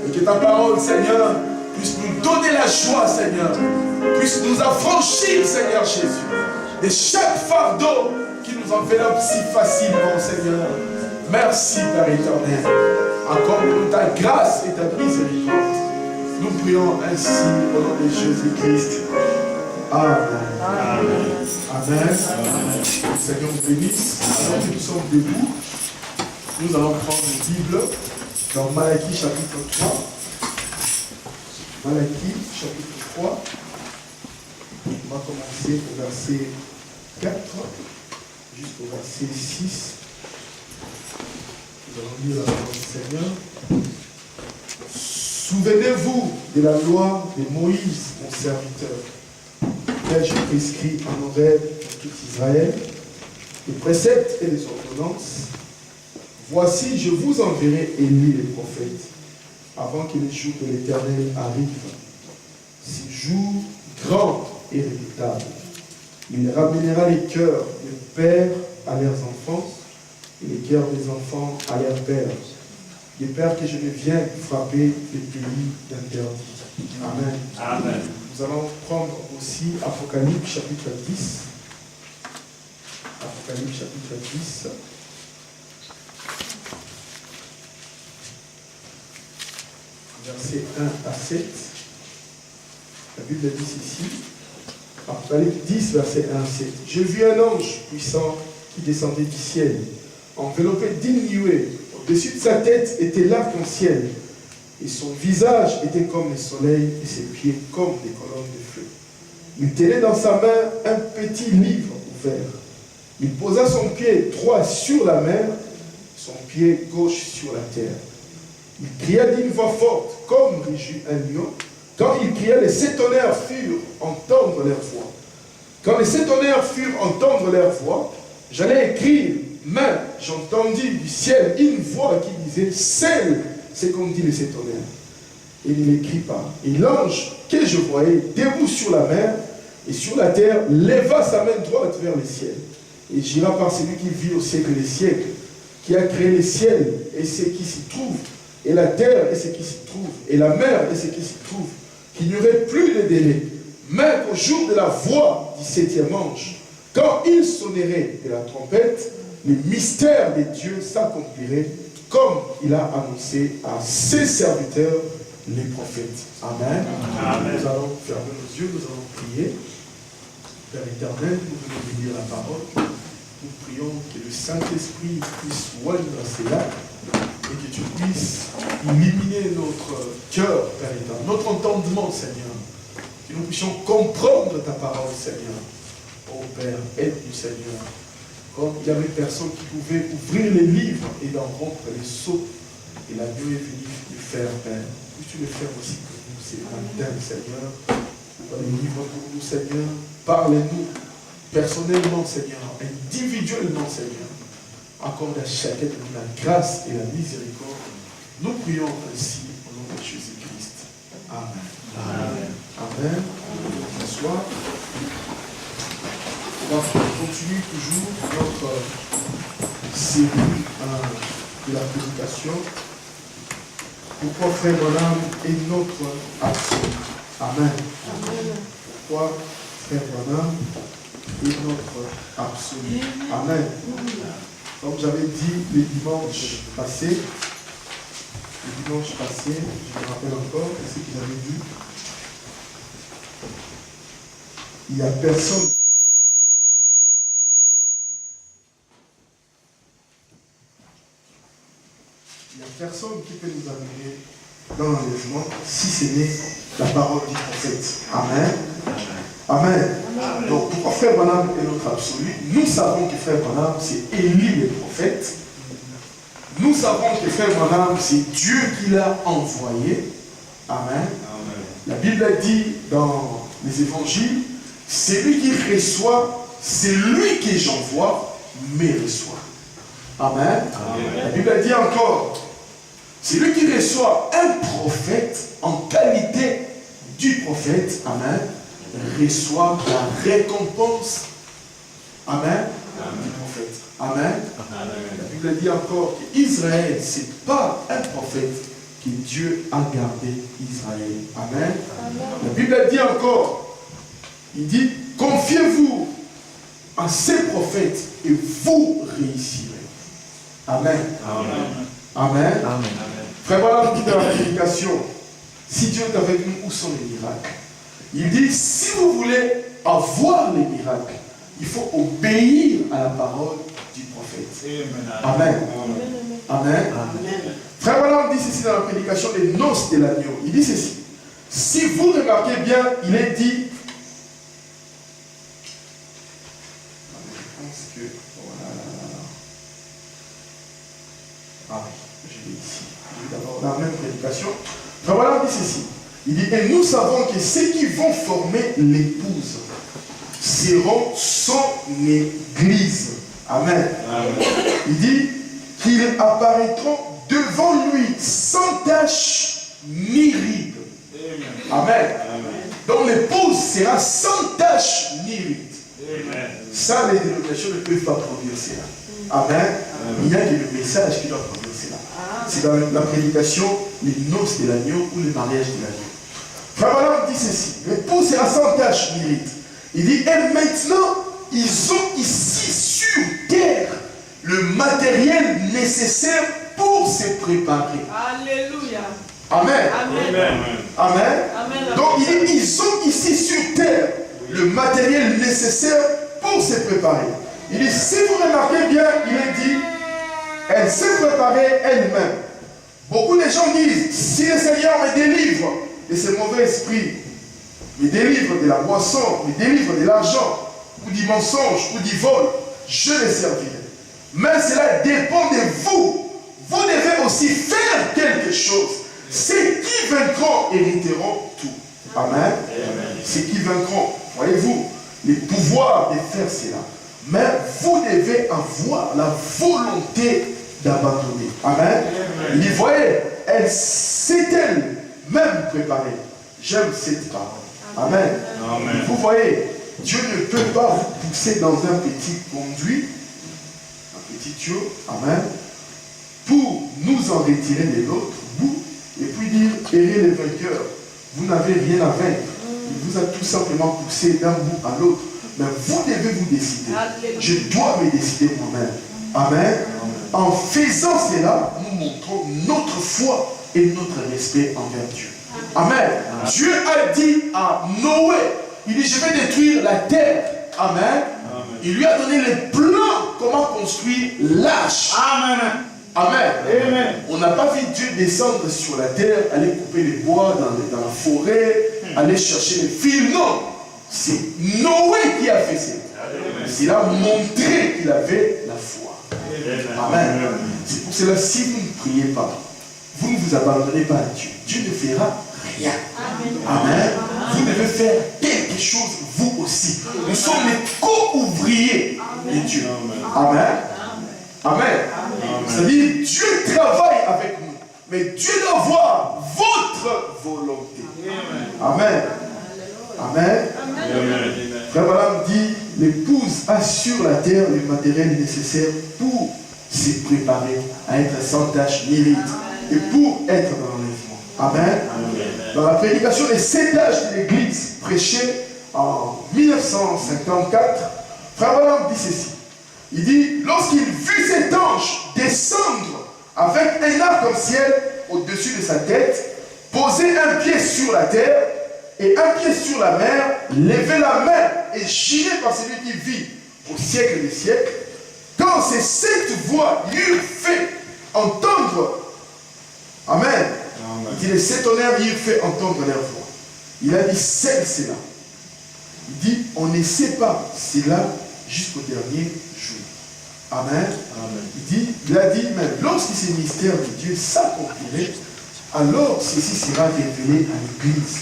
Et que ta parole, Seigneur, puisse nous donner la joie, Seigneur. Puisse nous affranchir, Seigneur Jésus. De chaque fardeau qui nous enveloppe si facilement, Seigneur. Merci, Père éternel. Accorde-nous ta grâce et ta miséricorde. Nous prions ainsi au nom de Jésus-Christ. Amen. Amen. Amen. Amen. Le Seigneur nous bénisse. Alors que nous sommes debout, nous allons prendre une Bible dans Malachie chapitre 3. Malachie chapitre 3. On va commencer au verset 4 jusqu'au verset 6. Nous allons lire la parole du Seigneur. Souvenez-vous de la loi de Moïse, mon serviteur, que j'ai prescrit en Horeb pour tout Israël, les préceptes et les ordonnances. Voici, je vous enverrai Élie les prophètes, avant que les jours de l'Éternel arrivent. Ces jours grands et redoutables. Il ramènera les cœurs des pères à leurs enfants, et les cœurs des enfants à leurs pères. Des pères que je ne viens frapper les pays d'interdit. Amen. Amen. Nous allons prendre aussi Apocalypse chapitre 10. Apocalypse chapitre 10. Versets 1 à 7. La Bible dit ici. Apocalypse 10, verset 1 à 7. J'ai vu un ange puissant qui descendait du ciel, enveloppé d'une nuée. Au-dessus de sa tête était l'arc-en-ciel, et son visage était comme le soleil, et ses pieds comme des colonnes de feu. Il tenait dans sa main un petit livre ouvert. Il posa son pied droit sur la mer, son pied gauche sur la terre. Il cria d'une voix forte, comme rugit un lion. Quand il cria, les sept tonnerres furent entendre leur voix. Quand les sept tonnerres furent entendre leur voix, j'allais écrire, mais j'entendis du ciel une voix qui disait, scelle ce qu'ont dit les sept tonnerres. Et il n'écrit pas. Et l'ange que je voyais debout sur la mer et sur la terre leva sa main droite vers le ciel. Et jura par celui qui vit au siècle des siècles, qui a créé le ciel et ce qui s'y trouve, et la terre et ce qui s'y trouve, et la mer et ce qui s'y trouve, qu'il n'y aurait plus de délai, même au jour de la voix du septième ange, quand il sonnerait de la trompette, le mystère de Dieu s'accomplirait comme il a annoncé à ses serviteurs, les prophètes. Amen. Amen. Nous allons fermer nos yeux, nous allons prier. Père éternel, nous venons de lire la parole. Nous prions que le Saint-Esprit puisse oindre cela et que tu puisses illuminer notre cœur, Père éternel, notre entendement, Seigneur. Que nous puissions comprendre ta parole, Seigneur. Oh Père, aide-nous, Seigneur. Comme il y avait personne qui pouvait ouvrir les livres et d'en rompre les sceaux, et la Dieu est venu le faire, Père. Puisses-tu le faire aussi pour nous, c'est matin, Seigneur. Ouvre les livres pour nous, Seigneur. Parlez-nous personnellement, Seigneur, individuellement, Seigneur. Accorde à chacun de nous la grâce et la miséricorde. Nous prions ainsi au nom de Jésus-Christ. Amen. Amen. Amen. Bonsoir. On continue toujours notre série de la prédication. Pourquoi Frère Branham est notre absolu. Amen. Amen. Pourquoi Frère Branham est notre absolu. Amen. Comme j'avais dit le dimanche passé, je me rappelle encore ce que j'avais dit. Il n'y a personne. Il n'y a personne qui peut nous amener dans l'enlèvement si ce n'est la parole du prophète. Amen. Amen. Amen. Donc, pourquoi Frère Branham est notre absolu? Nous savons que Frère Branham, c'est Élie le prophète. Nous savons que Frère Branham, c'est Dieu qui l'a envoyé. Amen. Amen. La Bible dit dans les évangiles, celui qui reçoit, c'est lui que j'envoie, mais reçoit. Amen. Amen. La Bible dit encore, celui qui reçoit un prophète en qualité du prophète, amen, reçoit la récompense, amen, du prophète. Amen. Amen. La Bible dit encore qu'Israël, ce n'est pas un prophète que Dieu a gardé Israël. Amen. La Bible dit encore, il dit, confiez-vous à ces prophètes et vous réussirez. Amen. Amen. Amen. Frère, voilà le dit dans la prédication, si Dieu est avec nous, où sont les miracles? Il dit, si vous voulez avoir les miracles, il faut obéir à la parole du prophète. Amen. Amen. Amen. Frère, voilà on dit ceci dans la prédication des noces de l'agneau. Il dit ceci. Si vous remarquez bien, il est dit, je pense que, voilà. Ah oui, je l'ai ici. Je vais d'abord dans la même prédication. Frère, voilà on dit ceci. Il dit, et nous savons que ceux qui vont former l'épouse seront son église. Amen. Amen. Il dit qu'ils apparaîtront devant lui sans tache ni ride. Amen. Amen. Donc l'épouse sera sans tache ni ride. Amen. Ça, les dénominations ne peuvent pas produire cela. Amen. Amen. Il y a que le message qui doit produire cela. C'est dans la prédication, les noces de l'agneau ou le mariage de l'agneau. Frère Balaam dit ceci, l'épouse sera sans tache ni ride. Il dit, et maintenant, ils ont ici sur terre le matériel nécessaire pour se préparer. Alléluia. Amen. Amen. Amen. Amen. Donc il dit, ils ont ici sur terre le matériel nécessaire pour se préparer. Il dit, si vous remarquez bien, il est dit, elle s'est préparée elle-même. Beaucoup de gens disent, si le Seigneur me délivre de ce mauvais esprit, me délivre de la boisson, me délivre de l'argent, ou du mensonge, ou du vol, je le servirai. Mais cela dépend de vous. Vous devez aussi faire quelque chose. Ceux qui vaincront hériteront tout. Amen. Ceux qui vaincront, voyez-vous, les pouvoirs de faire cela. Mais vous devez avoir la volonté d'abandonner. Amen. Il dit, voyez, elle s'est elle-même préparée. J'aime cette parole. Amen. Amen. Vous voyez, Dieu ne peut pas vous pousser dans un petit conduit, un petit tuyau, amen, pour nous en retirer de l'autre bout, et puis dire, errez les vainqueurs, vous n'avez rien à vaincre. Il vous a tout simplement poussé d'un bout à l'autre. Mais vous devez vous décider. Je dois me décider moi-même. Amen. En faisant cela, nous montrons notre foi et notre respect envers Dieu. Amen. Dieu a dit à Noé, il dit, je vais détruire la terre. Amen. Amen. Il lui a donné les plans comment construire l'arche. Amen. Amen. Amen. On n'a pas vu Dieu descendre sur la terre, aller couper les bois dans la forêt, aller chercher les fils. Non. C'est Noé qui a fait ça. Il a montré qu'il avait la foi. Amen. C'est pour cela, si vous ne priez pas, vous ne vous abandonnez pas à Dieu. Dieu ne fera rien. Amen. Vous devez faire quelque chose, vous aussi. Nous sommes les co-ouvriers de Dieu. Amen. Amen. C'est-à-dire, Dieu travaille avec nous. Mais Dieu doit voir votre volonté. Amen. Amen. Frère Balaam dit, l'épouse a sur la terre le matériel nécessaire pour se préparer à être sans tache ni ride et pour être dans l'enlèvement. Amen. Dans la prédication des 7 âges de l'église prêchée en 1954, Frère Balaam dit ceci. Il dit, lorsqu'il vit cet ange descendre avec un arc-en-ciel au-dessus de sa tête, poser un pied sur la terre et un pied sur la mer, lever la main et jurer par celui qui vit au siècle des siècles, quand ces 7 voix lui eurent fait entendre, amen, il dit les 7 honneurs lui eurent fait entendre leur voix. Il a dit, c'est là. Il dit, on ne sait pas cela jusqu'au dernier jour. Amen. Il a dit, mais lorsque ces mystères de Dieu s'accompliraient, alors ceci sera révélé à l'Église.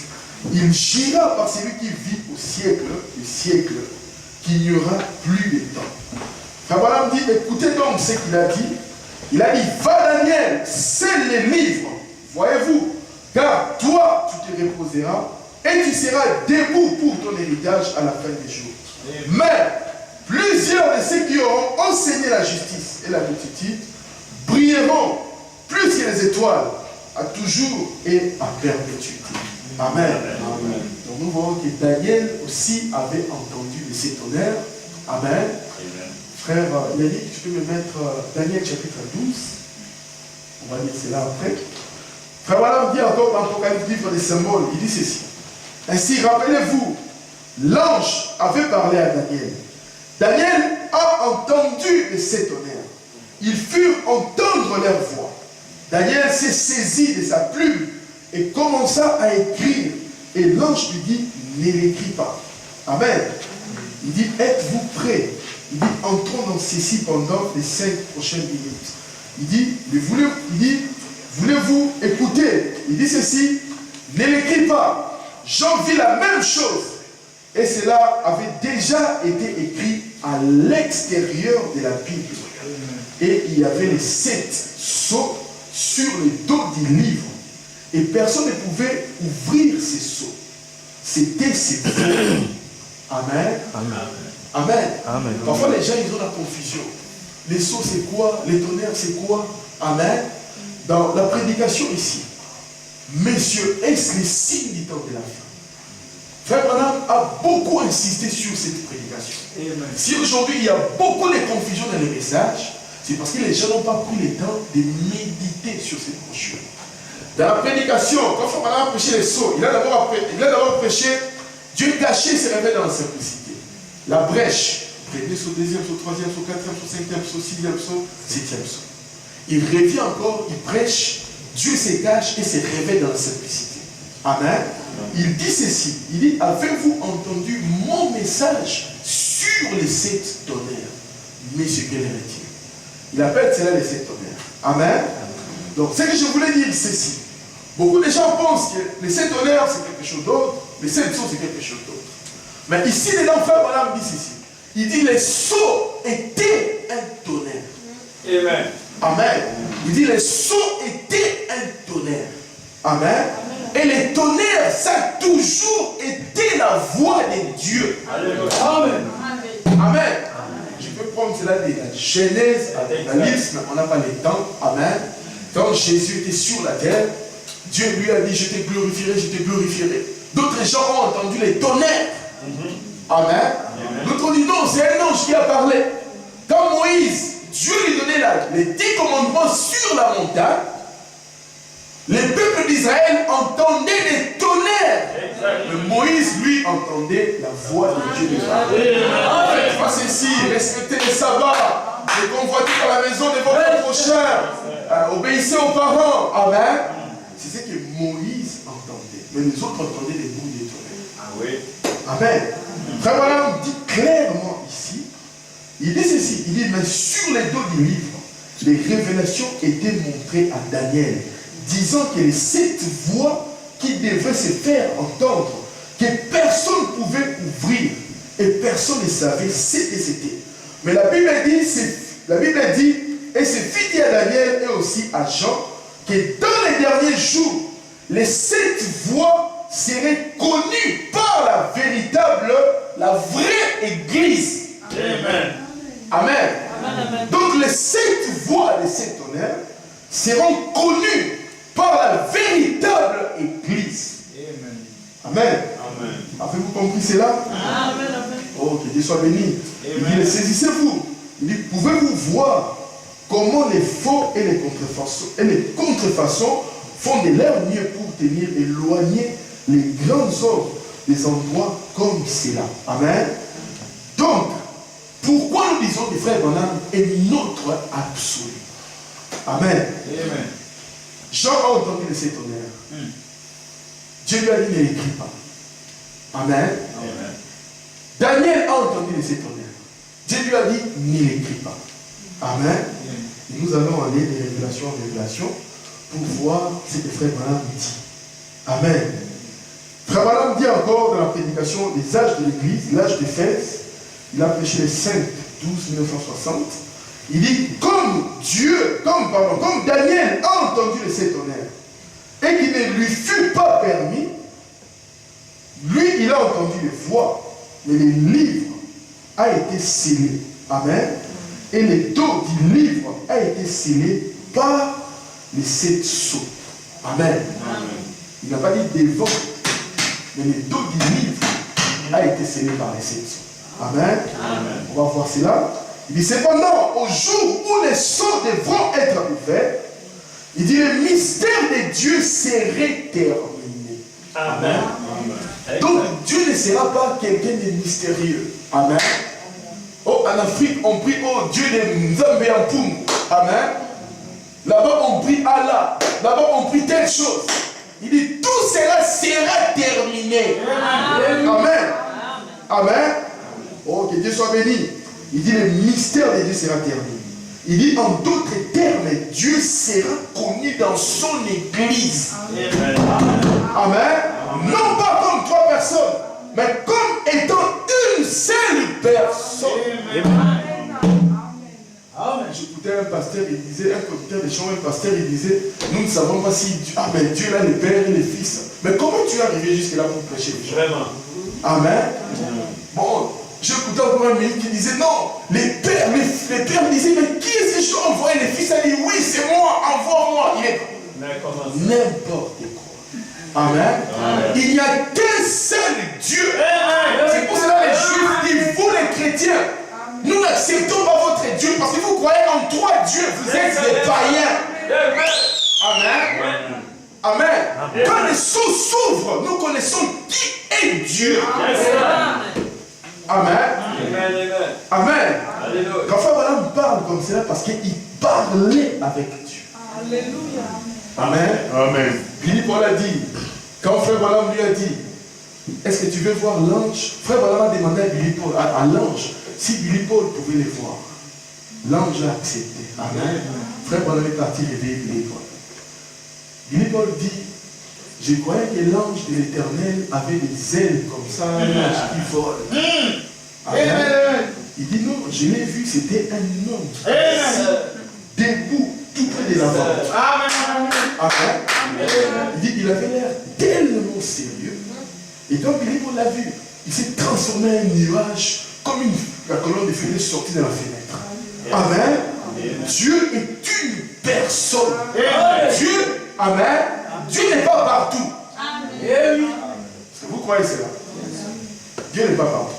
Il jura par celui qui vit au siècle des siècles qu'il n'y aura plus de temps. Frère Balaam dit, écoutez donc ce qu'il a dit. Il a dit, va Daniel, scelle les livres, voyez-vous, car toi tu te reposeras et tu seras debout pour ton héritage à la fin des jours. Mais plusieurs de ceux qui auront enseigné la justice et la rectitude brilleront plus que les étoiles à toujours et à perpétuité. Amen. Amen. Donc nous voyons que Daniel aussi avait entendu de ces tonnerres. Amen. Amen. Frère Yannick, tu peux me mettre Daniel chapitre 12. On va lire cela après. Frère Balaam dit encore dans l'Apocalypse, livre des symboles, il dit ceci. Ainsi, rappelez-vous, l'ange avait parlé à Daniel. Daniel a entendu de ces tonnerres. Ils furent entendre leur voix. Daniel s'est saisi de sa plume et commença à écrire. Et l'ange lui dit, ne l'écris pas. Amen. Il dit, êtes-vous prêts? Il dit, entrons dans ceci pendant les 5 prochaines minutes. Il dit, voulez-vous écouter? Il dit ceci, ne l'écris pas. Jean vit la même chose. Et cela avait déjà été écrit à l'extérieur de la Bible. Et il y avait les 7 sceaux sur le dos du livre. Et personne ne pouvait ouvrir ces sceaux. C'était ces sceaux. Amen. Amen. Amen. Amen. Parfois les gens ils ont la confusion. Les sceaux c'est quoi? Les tonnerres c'est quoi? Amen. Dans la prédication ici, messieurs, est-ce les signes du temps de la fin? Frère Branham a beaucoup insisté sur cette prédication. Amen. Si aujourd'hui il y a beaucoup de confusion dans les messages, c'est parce que les gens n'ont pas pris le temps de méditer sur cette brochure. Dans la prédication, quand Frère Branham a prêché les sceaux, il a d'abord prêché Dieu caché se révèle dans la simplicité. La brèche, premier saut, deuxième saut, troisième saut, quatrième saut, cinquième saut, sixième saut, septième saut. Il revient encore, il prêche, Dieu se cache et se révèle dans la simplicité. Amen. Il dit ceci, il dit, avez-vous entendu mon message sur les 7 tonnerres? Mais ce qu'elle retient. Il appelle cela les 7 tonnerres. Amen. Donc, ce que je voulais dire, c'est ceci. Beaucoup de gens pensent que les 7 tonnerres, c'est quelque chose d'autre, les 7 sceaux, c'est quelque chose d'autre. Mais ici, les enfants, voilà, dit ceci. Il dit, les sceaux étaient un tonnerre. Amen. Amen. Il dit, les sceaux étaient un tonnerre. Amen. Et les tonnerres, ça a toujours été la voix de Dieu. Amen. Amen. Je peux prendre cela de la Genèse à la liste, mais on n'a pas le temps. Amen. Quand Jésus était sur la terre, Dieu lui a dit, je te glorifierai, je te glorifierai. D'autres gens ont entendu les tonnerres. Amen. D'autres ont dit, non, c'est un ange qui a parlé. Quand Moïse, Dieu lui donnait les 10 commandements sur la montagne, les peuples d'Israël entendaient les tonnerres. Mais Moïse, lui, entendait la voix de Dieu. Faites pas ceci, respectez les sabbats, ne convoitez pas la maison de votre prochain, obéissez aux parents. Amen. C'est ce que Moïse entendait. Mais les autres entendaient les bouts des tonnerres. Ah oui. Amen. Frère Branham dit clairement ici, il dit ceci, il dit, mais sur les dos du livre, les révélations étaient montrées à Daniel, disant que les 7 voix qui devaient se faire entendre, que personne ne pouvait ouvrir, et personne ne savait ce que c'était. Mais la Bible dit, et c'est fit dit à Daniel et aussi à Jean, que dans les derniers jours, les 7 voix seraient connues par la vraie Église. Amen. Amen. Amen. Donc les 7 voix de ces tonnerres seront connues par la véritable Église. Amen. Amen. Amen. Avez-vous compris cela? Amen. Oh, que Dieu soit béni. Amen. Il dit, saisissez-vous. Il dit, pouvez-vous voir comment les faux et les contrefaçons font de leur mieux pour tenir éloigner les grands hommes des endroits comme cela. Amen. Donc, pourquoi nous disons que frère Branham est notre absolu? Amen. Amen. Jean a entendu les 7 tonnerres. Dieu lui a dit, ne l'écris pas. Amen. Amen. Daniel a entendu les 7 tonnerres. Dieu lui a dit, ne l'écris pas. Amen. Et nous allons aller de révélation en révélation pour voir ce que frère Branham dit. Amen. Frère Branham dit encore dans la prédication des âges de l'Église, l'âge d'Éphèse, il a prêché les 5, 12, 1960. Il dit, comme Daniel a entendu les 7 tonnerres et qu'il ne lui fut pas permis, lui, il a entendu les voix, mais le livre a été scellé. Amen. Et le dos du livre a été scellé par les 7 sceaux. Amen. Il n'a pas dit des vents, mais le dos du livre a été scellé par les sept. Amen. On va voir cela. Il dit cependant, au jour où les sceaux devront être ouverts, il dit le mystère de Dieu serait terminé. Amen. Donc Dieu ne sera pas quelqu'un de mystérieux. Amen. Oh, en Afrique, on prie, oh Dieu de Nzambe Ampungu. Amen. Là-bas, on prie Allah. Là-bas, on prie telle chose. Il dit, tout cela sera terminé. Amen. Amen. Oh, que Dieu soit béni. Il dit, le mystère de Dieu sera terminé. Il dit, en d'autres termes, Dieu sera connu dans son église. Amen. Non pas comme 3 personnes, mais comme étant une seule personne. J'écoutais un pasteur, il disait, un conducteur de chant, un pasteur, il disait, nous ne savons pas si Dieu, mais Dieu là, le Père et le Fils. Mais comment tu es arrivé jusque là pour prêcher les gens? Vraiment. Amen. Bon, j'écoutais encore un ministre qui disait, non, les pères disaient, mais qui est-ce que je dois envoyer? Les fils a dit, oui, c'est moi, envoie-moi. Il est n'importe quoi. Amen. Il n'y a qu'un seul Dieu. C'est pour cela les Juifs disent, vous les chrétiens, nous n'acceptons pas votre Dieu parce que vous croyez en 3 dieux, vous êtes des païens. Amen. Amen. Quand les sceaux s'ouvrent, nous connaissons qui est Dieu. Amen. Amen. Quand Frère Branham parle comme cela, parce qu'il parlait avec Dieu. Alléluia. Amen. Billy Paul a dit, quand Frère Branham lui a dit, est-ce que tu veux voir l'ange? Frère Branham a demandé à Billy Paul, à l'ange, si Billy Paul pouvait les voir. L'ange a accepté. Amen. Frère Branham est parti réveiller Billy Paul. Billy Paul dit, je croyais que l'ange de l'Éternel avait des ailes comme ça, l'ange qui vole. Amen. Il dit non, je l'ai vu, c'était un homme. Debout, tout près de la porte. Amen. Il dit, il avait l'air tellement sérieux. Et quand Billy Paul l'a vu, il s'est transformé en un nuage, comme la colonne de fumée sortie de la fenêtre. Amen. Dieu est une personne. Dieu, amen. Dieu n'est pas partout. Est-ce que vous croyez cela? Dieu n'est pas partout.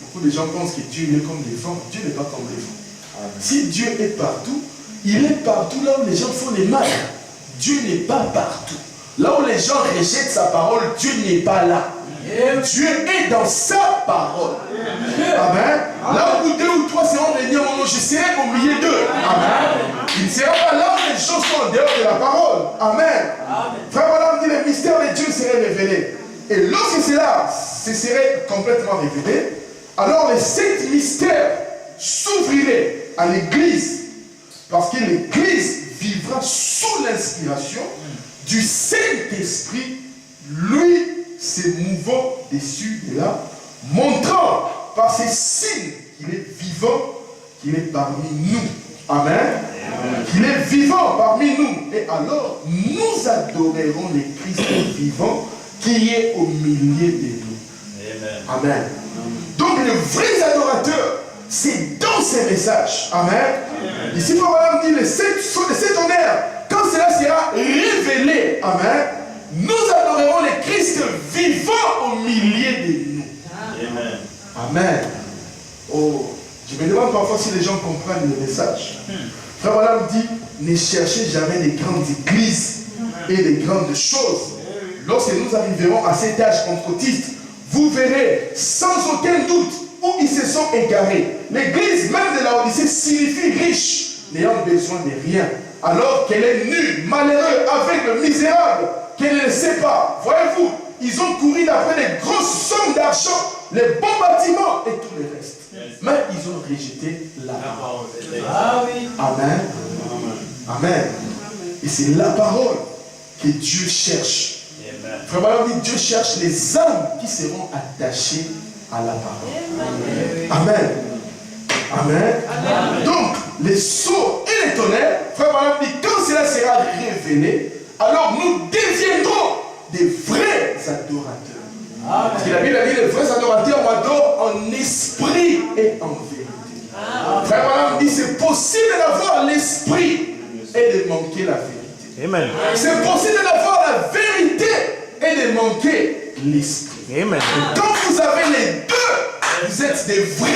Beaucoup de gens pensent que Dieu est comme les vents. Dieu n'est pas comme les vents. Si Dieu est partout, il est partout là où les gens font les mal. Dieu n'est pas partout. Là où les gens rejettent sa parole, Dieu n'est pas là. Dieu est dans sa parole. Amen. Là où 2 ou 3 seront réunis en mon nom, je serai au milieu d'eux. Amen. Il ne sera pas là où les gens sont en dehors de la parole. Amen. Frère Branham dit, le mystère de Dieu serait révélé. Et lorsque cela se serait complètement révélé, alors les 7 mystères s'ouvriraient à l'église. Parce que l'église vivra sous l'inspiration du Saint-Esprit, lui se mouvant dessus et là, montrant par ses signes qu'il est vivant, qu'il est parmi nous. Amen. Qu'il est vivant parmi nous. Et alors, nous adorerons le Christ vivant qui est au milieu de nous. Amen. Donc, les vrais adorateurs, c'est dans ces messages. Amen. Ici, Frère Branham dit, les 7 honneurs, quand cela sera révélé, amen, nous adorerons le Christ vivant au milieu de nous. Amen. Amen. Oh, je me demande parfois si les gens comprennent le message. Frère Branham dit, ne cherchez jamais des grandes églises et des grandes choses. Lorsque nous arriverons à cet âge pentecôtiste, vous verrez sans aucun doute où ils se sont égarés. L'église même de la Odyssée signifie riche, n'ayant besoin de rien. Alors qu'elle est nue, malheureux, avec le misérable, qu'elle ne sait pas. Voyez-vous, ils ont couru d'après des grosses sommes d'argent, les bons bâtiments et tout le reste. Mais ils ont rejeté la parole. Amen. Amen. Et c'est la parole que Dieu cherche. Frère Branham dit, Dieu cherche les âmes qui seront attachées à la parole. Amen. Amen. Donc, les sceaux et les tonnerres, Frère Branham dit, quand cela sera révélé, alors nous deviendrons des vrais adorateurs. Parce que la Bible a dit, les vrais adorateurs m'adorent en esprit et en vérité. Frère Branham dit, c'est possible d'avoir l'esprit et de manquer la vérité. Amen. C'est possible d'avoir la vérité et de manquer l'esprit. Amen. Quand vous avez les deux, vous êtes des vrais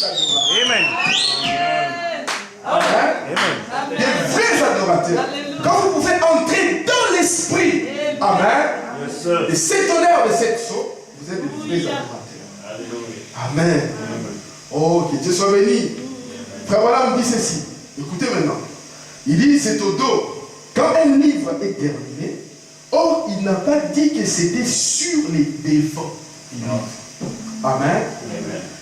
adorateurs. Amen. Amen. Amen. Des vrais adorateurs. Quand vous pouvez entrer dans l'esprit, amen, et s'étonner de cette chose, vous êtes des vrais adorateurs. Amen. Oh, que Dieu soit béni. Frère Branham dit ceci. Écoutez maintenant. Il dit, c'est au dos. Quand un livre est terminé, or, il n'a pas dit que c'était sur les devants. Amen.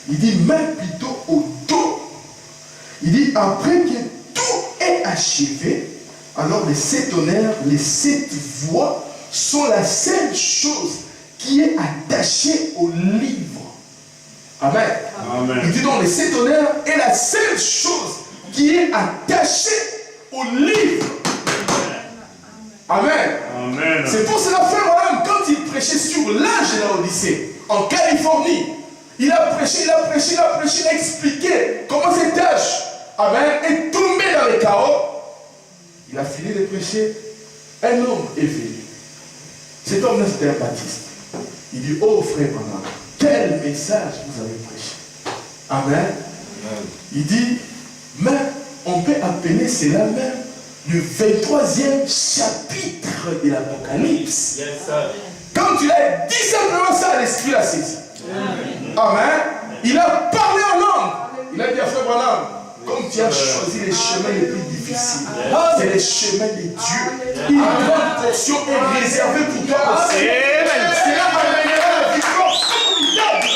Il dit, même plutôt au dos. Il dit, après que tout est achevé, alors les 7 tonnerres, les 7 voix sont la seule chose qui est attachée au livre. Amen. Amen. Il dit donc, les 7 tonnerres est la seule chose qui est attachée au livre. Amen. Amen. C'est pour cela, frère Branham, quand il prêchait sur l'âge de l'Odyssée, en Californie, il a prêché, il a expliqué comment cet âge, amen, est tombé dans le chaos. Il a fini de prêcher. Un homme est venu. Cet homme-là, c'était un baptiste. Il dit, oh frère Branham, quel message vous avez prêché. Amen. Il dit, mais on peut appeler cela même le 23e chapitre de l'Apocalypse. Yes, quand tu as dit simplement ça, l'esprit l'a saisi. Amen. Il a parlé en langue. Il a dit à frère Branham, comme tu as choisi les chemins les plus difficiles, c'est les chemins de Dieu. Une grande portion est réservée pour toi aussi. C'est là amènera la victoire formidable.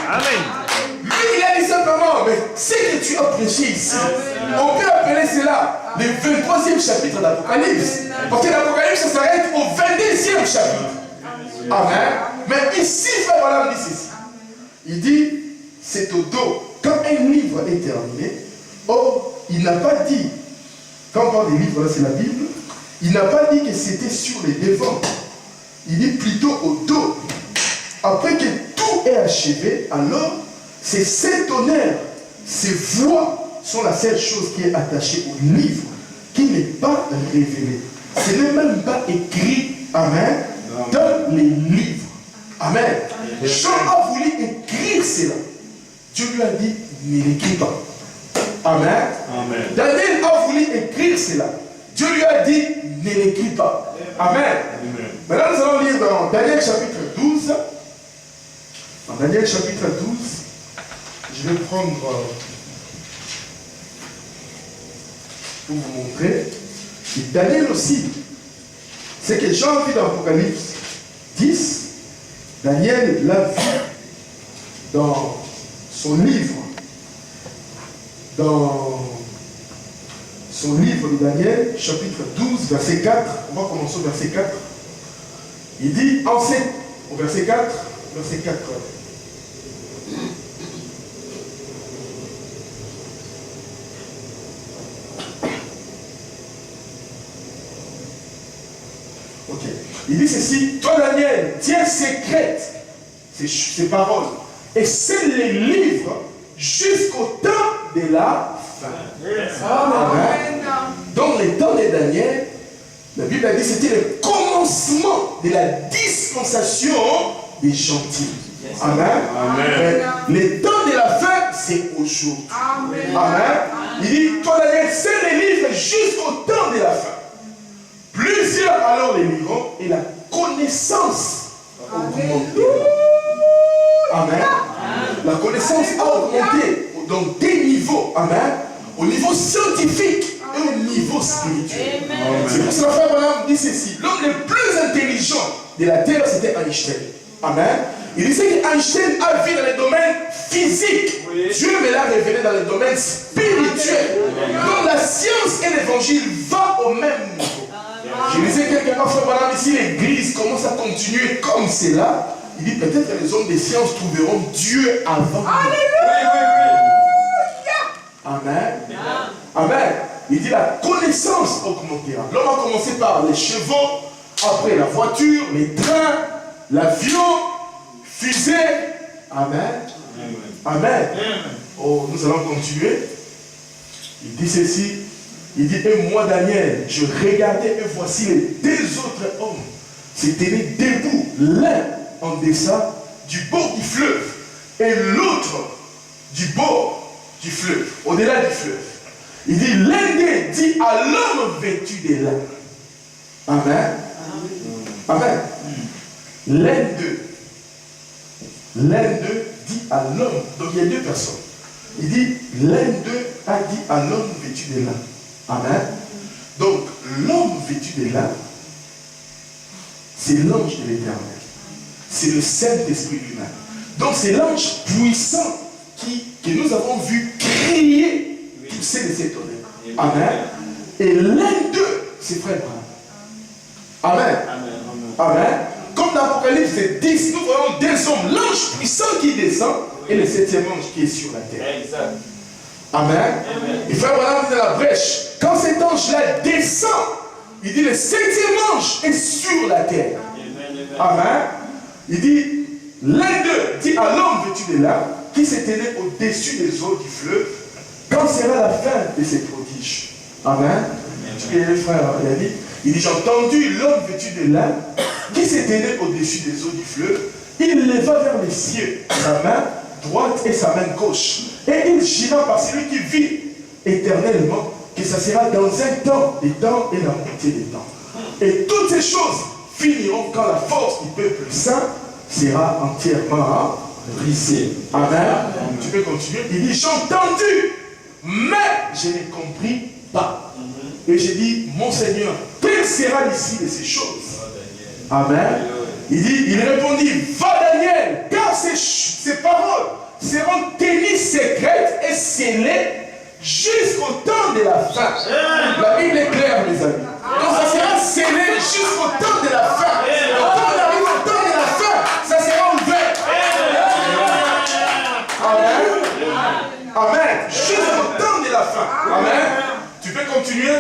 Amen. Lui, il a dit simplement, mais ce que tu as prêché ici, on peut appeler cela le 23e chapitre de l'Apocalypse. Parce que l'Apocalypse, ça s'arrête au 22e chapitre. Amen. Mais ici, frère Branham dit ceci. Il dit, c'est au dos. Quand un livre est terminé, or, il n'a pas dit, quand on parle des livres, là c'est la Bible, il n'a pas dit que c'était sur les devants. Il dit plutôt au dos. Après que tout est achevé, alors, ces 7 tonnerres, ces voix sont la seule chose qui est attachée au livre, qui n'est pas révélée. Ce n'est même pas écrit, amen, dans les livres. Amen. Jean a voulu écrire cela. Dieu lui a dit, ne l'écris pas. Amen. Amen. Daniel a voulu écrire cela. Dieu lui a dit, ne l'écris pas. Amen. Amen. Maintenant, nous allons lire dans Daniel chapitre 12. Dans Daniel chapitre 12, je vais prendre pour vous montrer. Et Daniel aussi, c'est que Jean a vu dans Apocalypse 10, Daniel l'a vu dans son livre. Dans son livre de Daniel, chapitre 12, verset 4. On va commencer au verset 4. Il dit, au verset 4, verset 4. Ok. Il dit ceci, toi Daniel, tiens secrète ces paroles et scelle les livres jusqu'au temps de la fin. Amen. Dans les temps de Daniel, la Bible a dit que c'était le commencement de la dispensation des gentils. Amen. Amen. Les temps de la fin, c'est aujourd'hui. Amen. Amen. Il dit, toi Daniel, scelle les livres jusqu'au temps de la fin. Plusieurs alors les liront et la connaissance a augmenté. Amen. La connaissance a augmenté dans des niveaux. Amen. Au niveau scientifique et au niveau spirituel. C'est pour cela que frère Branham dit ceci. L'homme le plus intelligent de la terre, c'était Einstein. Amen. Il disait qu'Einstein a vu dans les domaines physiques. Oui. Dieu me l'a révélé dans les domaines spirituels. Donc la science et l'évangile vont au même niveau. Je disais quelque part, frère Branham, ici l'église commence à continuer comme c'est là. Il dit peut-être que les hommes des sciences trouveront Dieu avant. Alléluia. Amen. Amen. Il dit la connaissance augmentera. L'homme a commencé par les chevaux, après la voiture, les trains, l'avion, fusée. Amen. Amen. Oh, nous allons continuer. Il dit ceci, il dit, et moi Daniel, je regardais et voici les deux autres hommes se tenaient debout, l'un en deçà du bord du fleuve et l'autre du bord du fleuve, au-delà du fleuve. Il dit, l'un d'eux dit à l'homme vêtu de lin. Amen. Amen. L'un d'eux dit à l'homme, donc il y a deux personnes. Il dit, l'un d'eux a dit à l'homme vêtu de lin. Amen. Donc, l'homme vêtu de lin, c'est l'ange de l'Éternel. C'est le Saint-Esprit lui-même. Donc, c'est l'ange puissant que nous avons vu crier tousser de cet tonnerre. Amen. Et l'un d'eux, c'est frère Branham. Amen. Amen. Comme dans l'Apocalypse 10, nous voyons deux hommes, l'ange puissant qui descend et le septième ange qui est sur la terre. Exact. Amen. Et frère Branham dit dans la brèche, quand cet ange-là descend, il dit le septième ange est sur la terre. Amen. Il dit, l'un d'eux dit à l'homme vêtu de lin qui se tenait au-dessus des eaux du fleuve, quand sera la fin de ces prodiges? Amen. Et frère, il dit, j'ai entendu l'homme vêtu de lin qui se tenait au-dessus des eaux du fleuve. Il leva vers les cieux sa main droite et sa main gauche. Et il jura par celui qui vit éternellement que ça sera dans un temps, des temps et la moitié des temps. Et toutes ces choses finiront quand la force du peuple saint sera entièrement brisée. Amen. Tu peux continuer. Il dit, j'ai entendu, mais je n'ai compris pas. Et j'ai dit, mon Seigneur, quelle sera l'issue de ces choses? Amen. Il répondit, va Daniel, car ces paroles seront tenues secrètes et scellées jusqu'au temps de la fin. La Bible est claire, mes amis. Donc ça sera scellé jusqu'au temps de la fin. Quand on arrive au temps de la fin, ça sera ouvert. Amen. Amen. Jusqu'au temps de la fin. Amen. Tu peux continuer.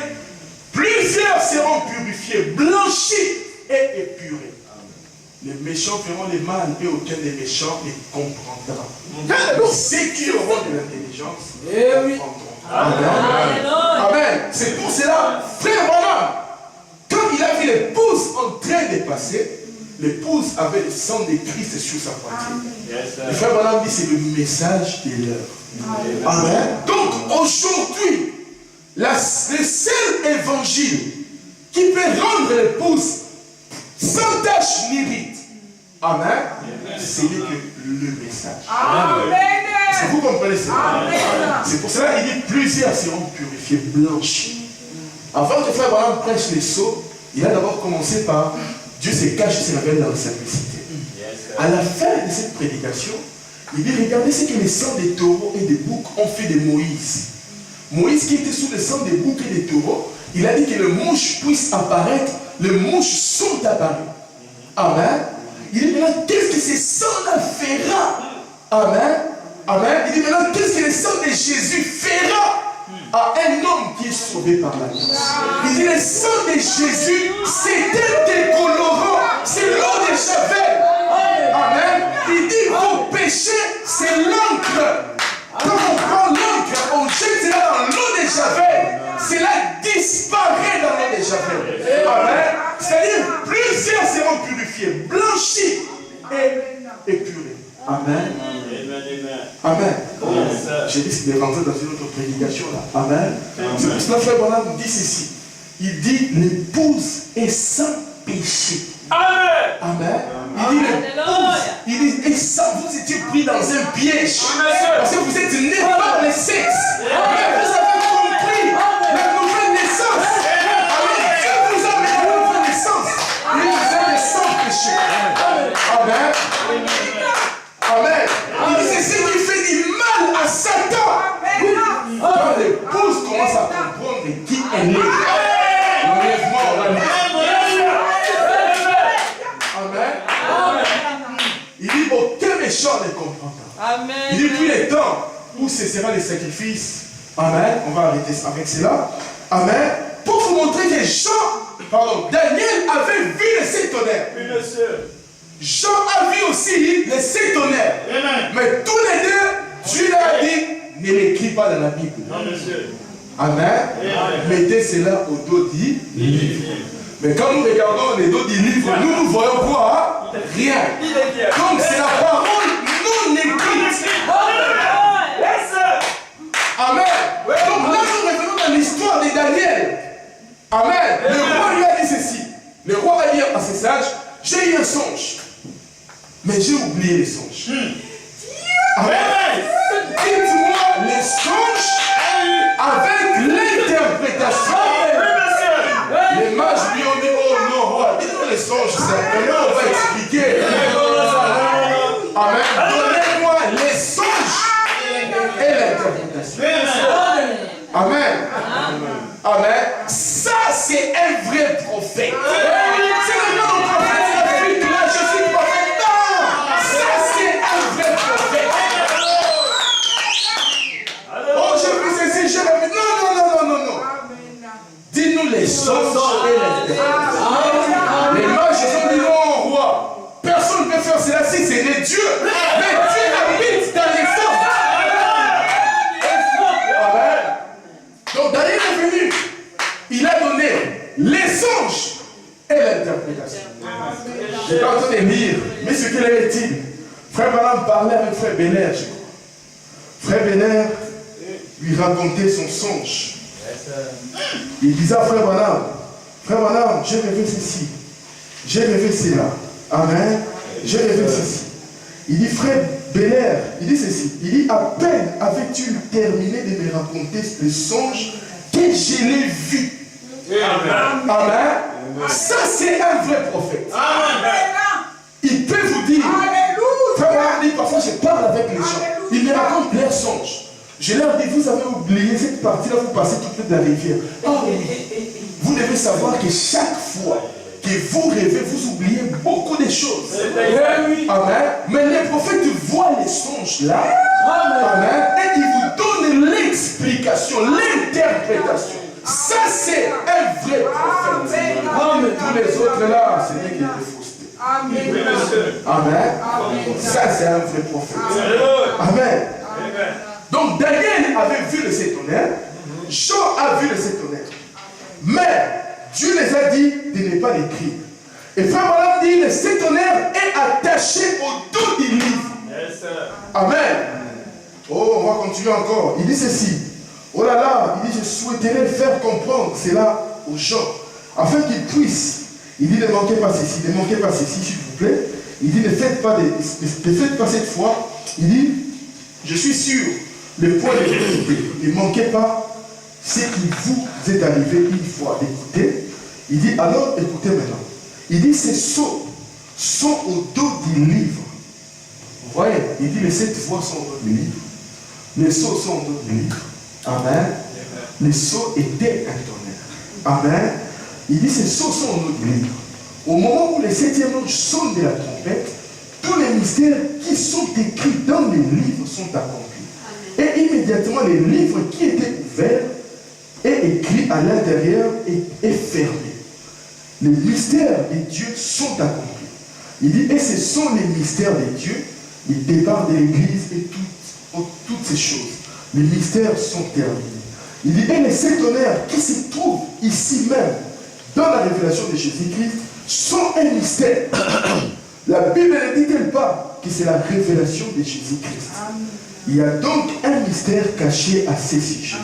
Plusieurs seront purifiés, blanchis et épurés. Les méchants feront le mal et aucun des méchants ne comprendra. Ceux qui auront de l'intelligence comprendront. Amen. Amen. C'est pour cela, frère Branham, quand il a vu l'épouse en train de passer, l'épouse avait le sang de Christ sur sa poitrine. Le frère Branham dit c'est le message de l'heure. Amen. Donc aujourd'hui, le seul évangile qui peut rendre l'épouse sans tache ni rite, amen, c'est le message. Amen. Si vous comprenez cela, c'est pour cela qu'il dit plusieurs seront purifiés, blanchis. Avant que frère Branham prêche les sceaux, il a d'abord commencé par Dieu se cache, se révèle dans la simplicité. À la fin de cette prédication, il dit regardez ce que les sangs des taureaux et des boucs ont fait de Moïse. Moïse qui était sous le sang des boucs et des taureaux, il a dit que les mouches puissent apparaître, les mouches sont apparues. Amen. Il dit maintenant qu'est-ce que ces sangs-là fera? Amen. Amen. Il dit maintenant qu'est-ce que le sang de Jésus fera à un homme qui est sauvé par la grâce? Il dit le sang de Jésus, c'est un décolorant, c'est l'eau de Javel. Amen. Il dit vos péchés, c'est l'encre. Quand on prend l'encre, on jette cela dans l'eau de Javel, cela disparaît dans l'eau de Javel. Amen. C'est-à-dire plusieurs seront purifiés, blanchis et épurés. Amen. Amen. J'ai dit de rentrer dans une autre prédication là. Amen. C'est pour cela que frère Branham dit ceci. Il dit l'épouse est sans péché. Amen. Amen. Il dit l'épouse. Il dit et ça vous étiez pris dans un piège. Parce que vous êtes nés par le sexe. Mais vous avez compris la nouvelle naissance. Alors Dieu vous a mis la nouvelle naissance. Il vous a mis sans péché. Amen. Amen. Il dit c'est ce qui fait du mal à Satan. Quand l'épouse commence à comprendre qui elle est, l'enlèvement aura lieu. Amen. Il dit aucun méchant ne comprendra. Amen. Il dit puis les temps où cessera les sacrifices. Amen. On va arrêter avec cela. Amen. Pour vous montrer que Daniel avait vu les sept tonnerres. Jean a vu aussi les sept tonnerres. Mais tous les deux, Dieu leur a dit, ne l'écris pas dans la Bible. Non, monsieur. Amen. Mettez cela au dos du livre. Mais quand nous regardons les dos du livre, nous voyons quoi? Rien. Donc c'est la parole non écrite. Amen. Donc là nous revenons dans l'histoire de Daniel. Amen. Le roi lui a dit ceci. Le roi va dire à ses sages, j'ai eu un songe. Mais j'ai oublié les songes. Amen. Dites-moi les songes avec l'interprétation. Les mages lui ont dit, oh non, roi, dites-nous les songes, certainement on va expliquer. Amen. Donnez-moi les songes et l'interprétation. Amen. Amen. Ça, c'est un vrai prophète. C'est le nom prophète d'Afrique. Là, je suis prophète. Non. Ça, c'est un vrai prophète. Oh, je vous ai dit, non. Dis-nous les songes et l'interprétation. Les mages ont dit non, roi. Personne ne peut faire cela si c'est les dieux. Mais Dieu habite dans les songes. Amen. Donc Daniel est venu. Il a donné les songes et l'interprétation. J'étais en train de lire. Mais ce qu'il avait dit, Frère Branham parlait avec Frère Béner, je crois. Frère Béner lui racontait son songe. Il disait à Frère Branham, j'ai rêvé ceci, j'ai rêvé cela. Amen. J'ai rêvé ceci. Il dit, Frère Béner, il dit ceci. Il dit, à peine avais-tu terminé de me raconter le songe que je l'ai vu. Amen. Amen. Ça, c'est un vrai prophète. Amen. Il peut vous dire, Frère Branham dit, parfois je parle avec les gens. Ils me racontent leurs songes. Je leur dis, vous avez oublié cette partie-là, vous passez toute la rivière. Oh, vous devez savoir que chaque fois que vous rêvez, vous oubliez beaucoup de choses. Amen. Mais les prophètes voient les songes là. Amen. Et ils vous donnent l'explication, l'interprétation. Ça, c'est un vrai prophète. Amen. Tous les autres là, c'est des faussetés. Amen. Ça, c'est un vrai prophète. Amen. Donc Daniel avait vu le sept tonnerres, Jean a vu le sept tonnerres. Mais Dieu les a dit de ne pas l'écrire. Et Frère Branham dit, le sept tonnerres est attaché au dos du livre. Amen. Oh, on va continuer encore. Il dit ceci. Oh là là, il dit, je souhaiterais faire comprendre cela aux gens, afin qu'ils puissent. Il dit, ne manquez pas ceci, ne manquez pas ceci, s'il vous plaît. Il dit, ne faites pas cette foi. Il dit, je suis sûr. Le point de l'écouter, ne manquez pas ce qui vous est arrivé une fois. Écoutez, il dit alors écoutez maintenant. Il dit ces sceaux sont au dos du livre. Vous voyez, il dit les 7 voix sont au dos du livre. Les sceaux sont au dos du livre. Amen. Les sceaux étaient un tonnerre. Amen. Il dit ces sceaux sont au dos du livre. Au moment où les 7e ange sonne de la trompette, tous les mystères qui sont écrits dans les livres sont accomplis. Et immédiatement, les livres qui étaient ouverts et écrits à l'intérieur est fermé. Les mystères de Dieu sont accomplis. Il dit, et ce sont les mystères de Dieu, le départ de l'Église et toutes ces choses. Les mystères sont terminés. Il dit, et les 7 tonnerres qui se trouvent ici même, dans la révélation de Jésus-Christ, sont un mystère. La Bible ne dit-elle pas que c'est la révélation de Jésus-Christ? Il y a donc un mystère caché à ces sujets.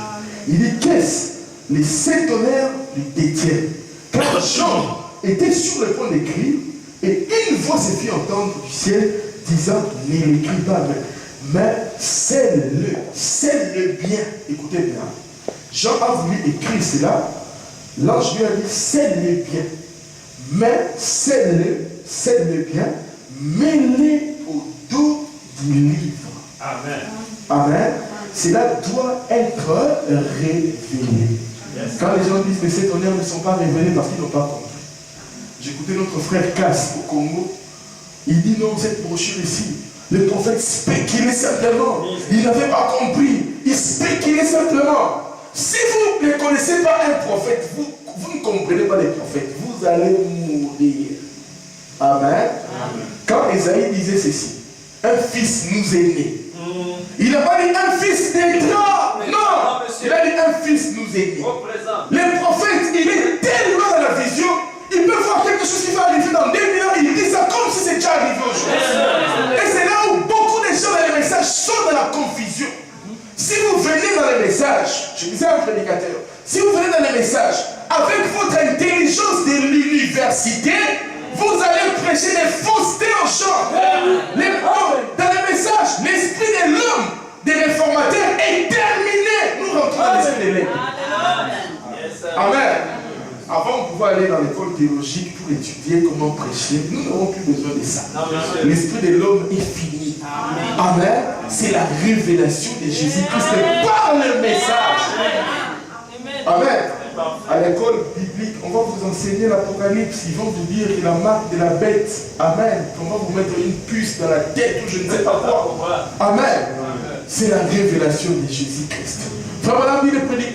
Il dit, qu'est-ce? Les 7 tonnerres lui détiennent. Car Jean était sur le point d'écrire, et une voix se fit entendre du ciel, disant, ne l'écris pas, mais scelle-le bien. Écoutez bien. Jean a voulu écrire cela. L'ange lui a dit, scelle-le bien. Mais scelle-le bien, mets-le au dos du livre. Amen. Amen. Cela doit être révélé. Yes. Quand les gens disent que ces tonnerres ne sont pas révélés parce qu'ils n'ont pas compris. J'écoutais notre frère Cass au Congo. Il dit non, cette brochure ici, le prophète spéculait simplement. Il n'avait pas compris. Il spéculait simplement. Si vous ne connaissez pas un prophète, vous ne comprenez pas les prophètes. Vous allez mourir. Amen. Amen. Quand Esaïe disait ceci, un fils nous est né. Il n'a pas dit un fils naîtra. Non. Il a dit un Fils nous aider. Les prophètes, il est tellement dans la vision, il peut voir quelque chose qui va arriver dans 2000 ans, il dit ça comme si c'était déjà arrivé aujourd'hui. Et c'est là où beaucoup de gens dans les messages sont dans la confusion. Si vous venez dans les messages, je disais à un prédicateur, si vous venez dans les messages avec votre intelligence de l'université, vous allez prêcher des faussetés aux gens. Dans les messages, l'esprit de l'homme, des réformateurs est terminé. Nous rentrons dans l'esprit de l'homme. Amen. Avant, on pouvait aller dans l'école théologique pour étudier comment prêcher. Nous n'avons plus besoin de ça. L'esprit de l'homme est fini. Amen. C'est la révélation de Jésus-Christ par le message. Amen. À l'école biblique, on va vous enseigner l'Apocalypse. Ils vont vous dire que la marque de la bête. Amen. On va vous mettre une puce dans la tête ou je ne sais pas quoi. Amen. C'est la révélation de Jésus-Christ. Frère,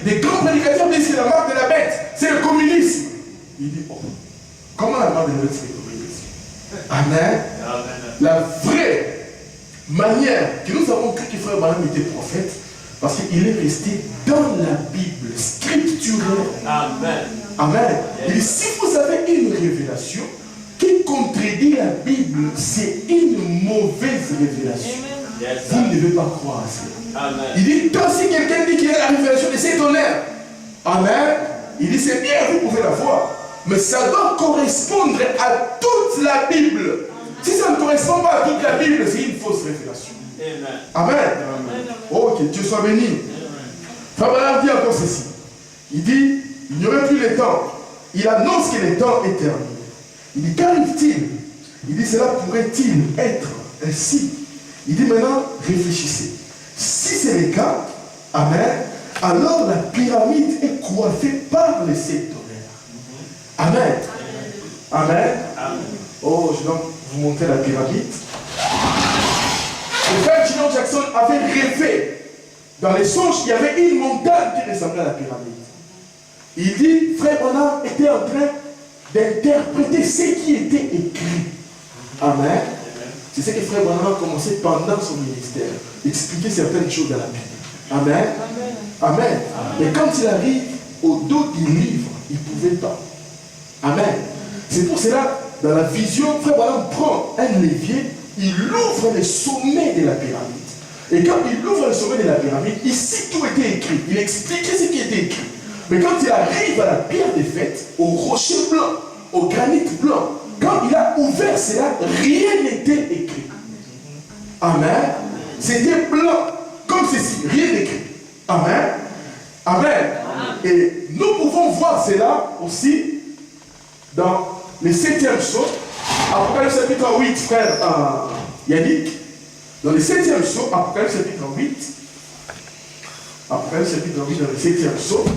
des grands prédicateurs disent que la marque de la bête, c'est le communisme. Il dit, oh, comment la marque de la bête, c'est le communisme? Amen. La vraie manière que nous avons cru que Frère Branham était prophète, parce qu'il est resté dans la Bible, scripturelle. Amen. Amen. Il dit, si vous avez une révélation qui contredit la Bible, c'est une mauvaise révélation. Vous ne devez pas croire à cela. Amen. Il dit, toi si quelqu'un dit qu'il y a la révélation de cet honneur, amen, il dit c'est bien, vous pouvez la voir, mais ça doit correspondre à toute la Bible. Si ça ne correspond pas à toute la Bible, c'est une fausse révélation. Amen. Amen. Oh, que Dieu soit béni. Frère Branham dit encore ceci. Il dit, il n'y aurait plus le temps. Il annonce que le temps est terminé. Il dit, qu'arrive-t-il? Il dit, cela pourrait-il être ainsi? Il dit maintenant, réfléchissez. Si c'est le cas, amen, alors la pyramide est coiffée par les 7 tonnerres. Amen. Amen. Oh, je dois vous montrer la pyramide. Le frère Gino Jackson avait rêvé. Dans les songes, il y avait une montagne qui ressemblait à la pyramide. Il dit, frère Branham était en train d'interpréter ce qui était écrit. Amen. C'est ce que frère Branham a commencé pendant son ministère. Expliquer certaines choses dans la Bible. Amen. Amen. Amen. Mais quand il arrive au dos du livre, il ne pouvait pas. Amen. C'est pour cela, dans la vision, frère Branham prend un levier, il ouvre le sommet de la pyramide. Et quand il ouvre le sommet de la pyramide, ici tout était écrit. Il expliquait ce qui était écrit. Mais quand il arrive à la pierre des fêtes, au rocher blanc, au granit blanc, quand il a ouvert cela, rien n'était écrit. Amen. C'était blanc, comme ceci, rien d'écrit. Amen. Amen. Et nous pouvons voir cela aussi dans le 7e psaume, Apocalypse chapitre 8, frère Yannick. Dans le 7e psaume, Apocalypse chapitre 8, Apocalypse chapitre 8, dans le 7e psaume.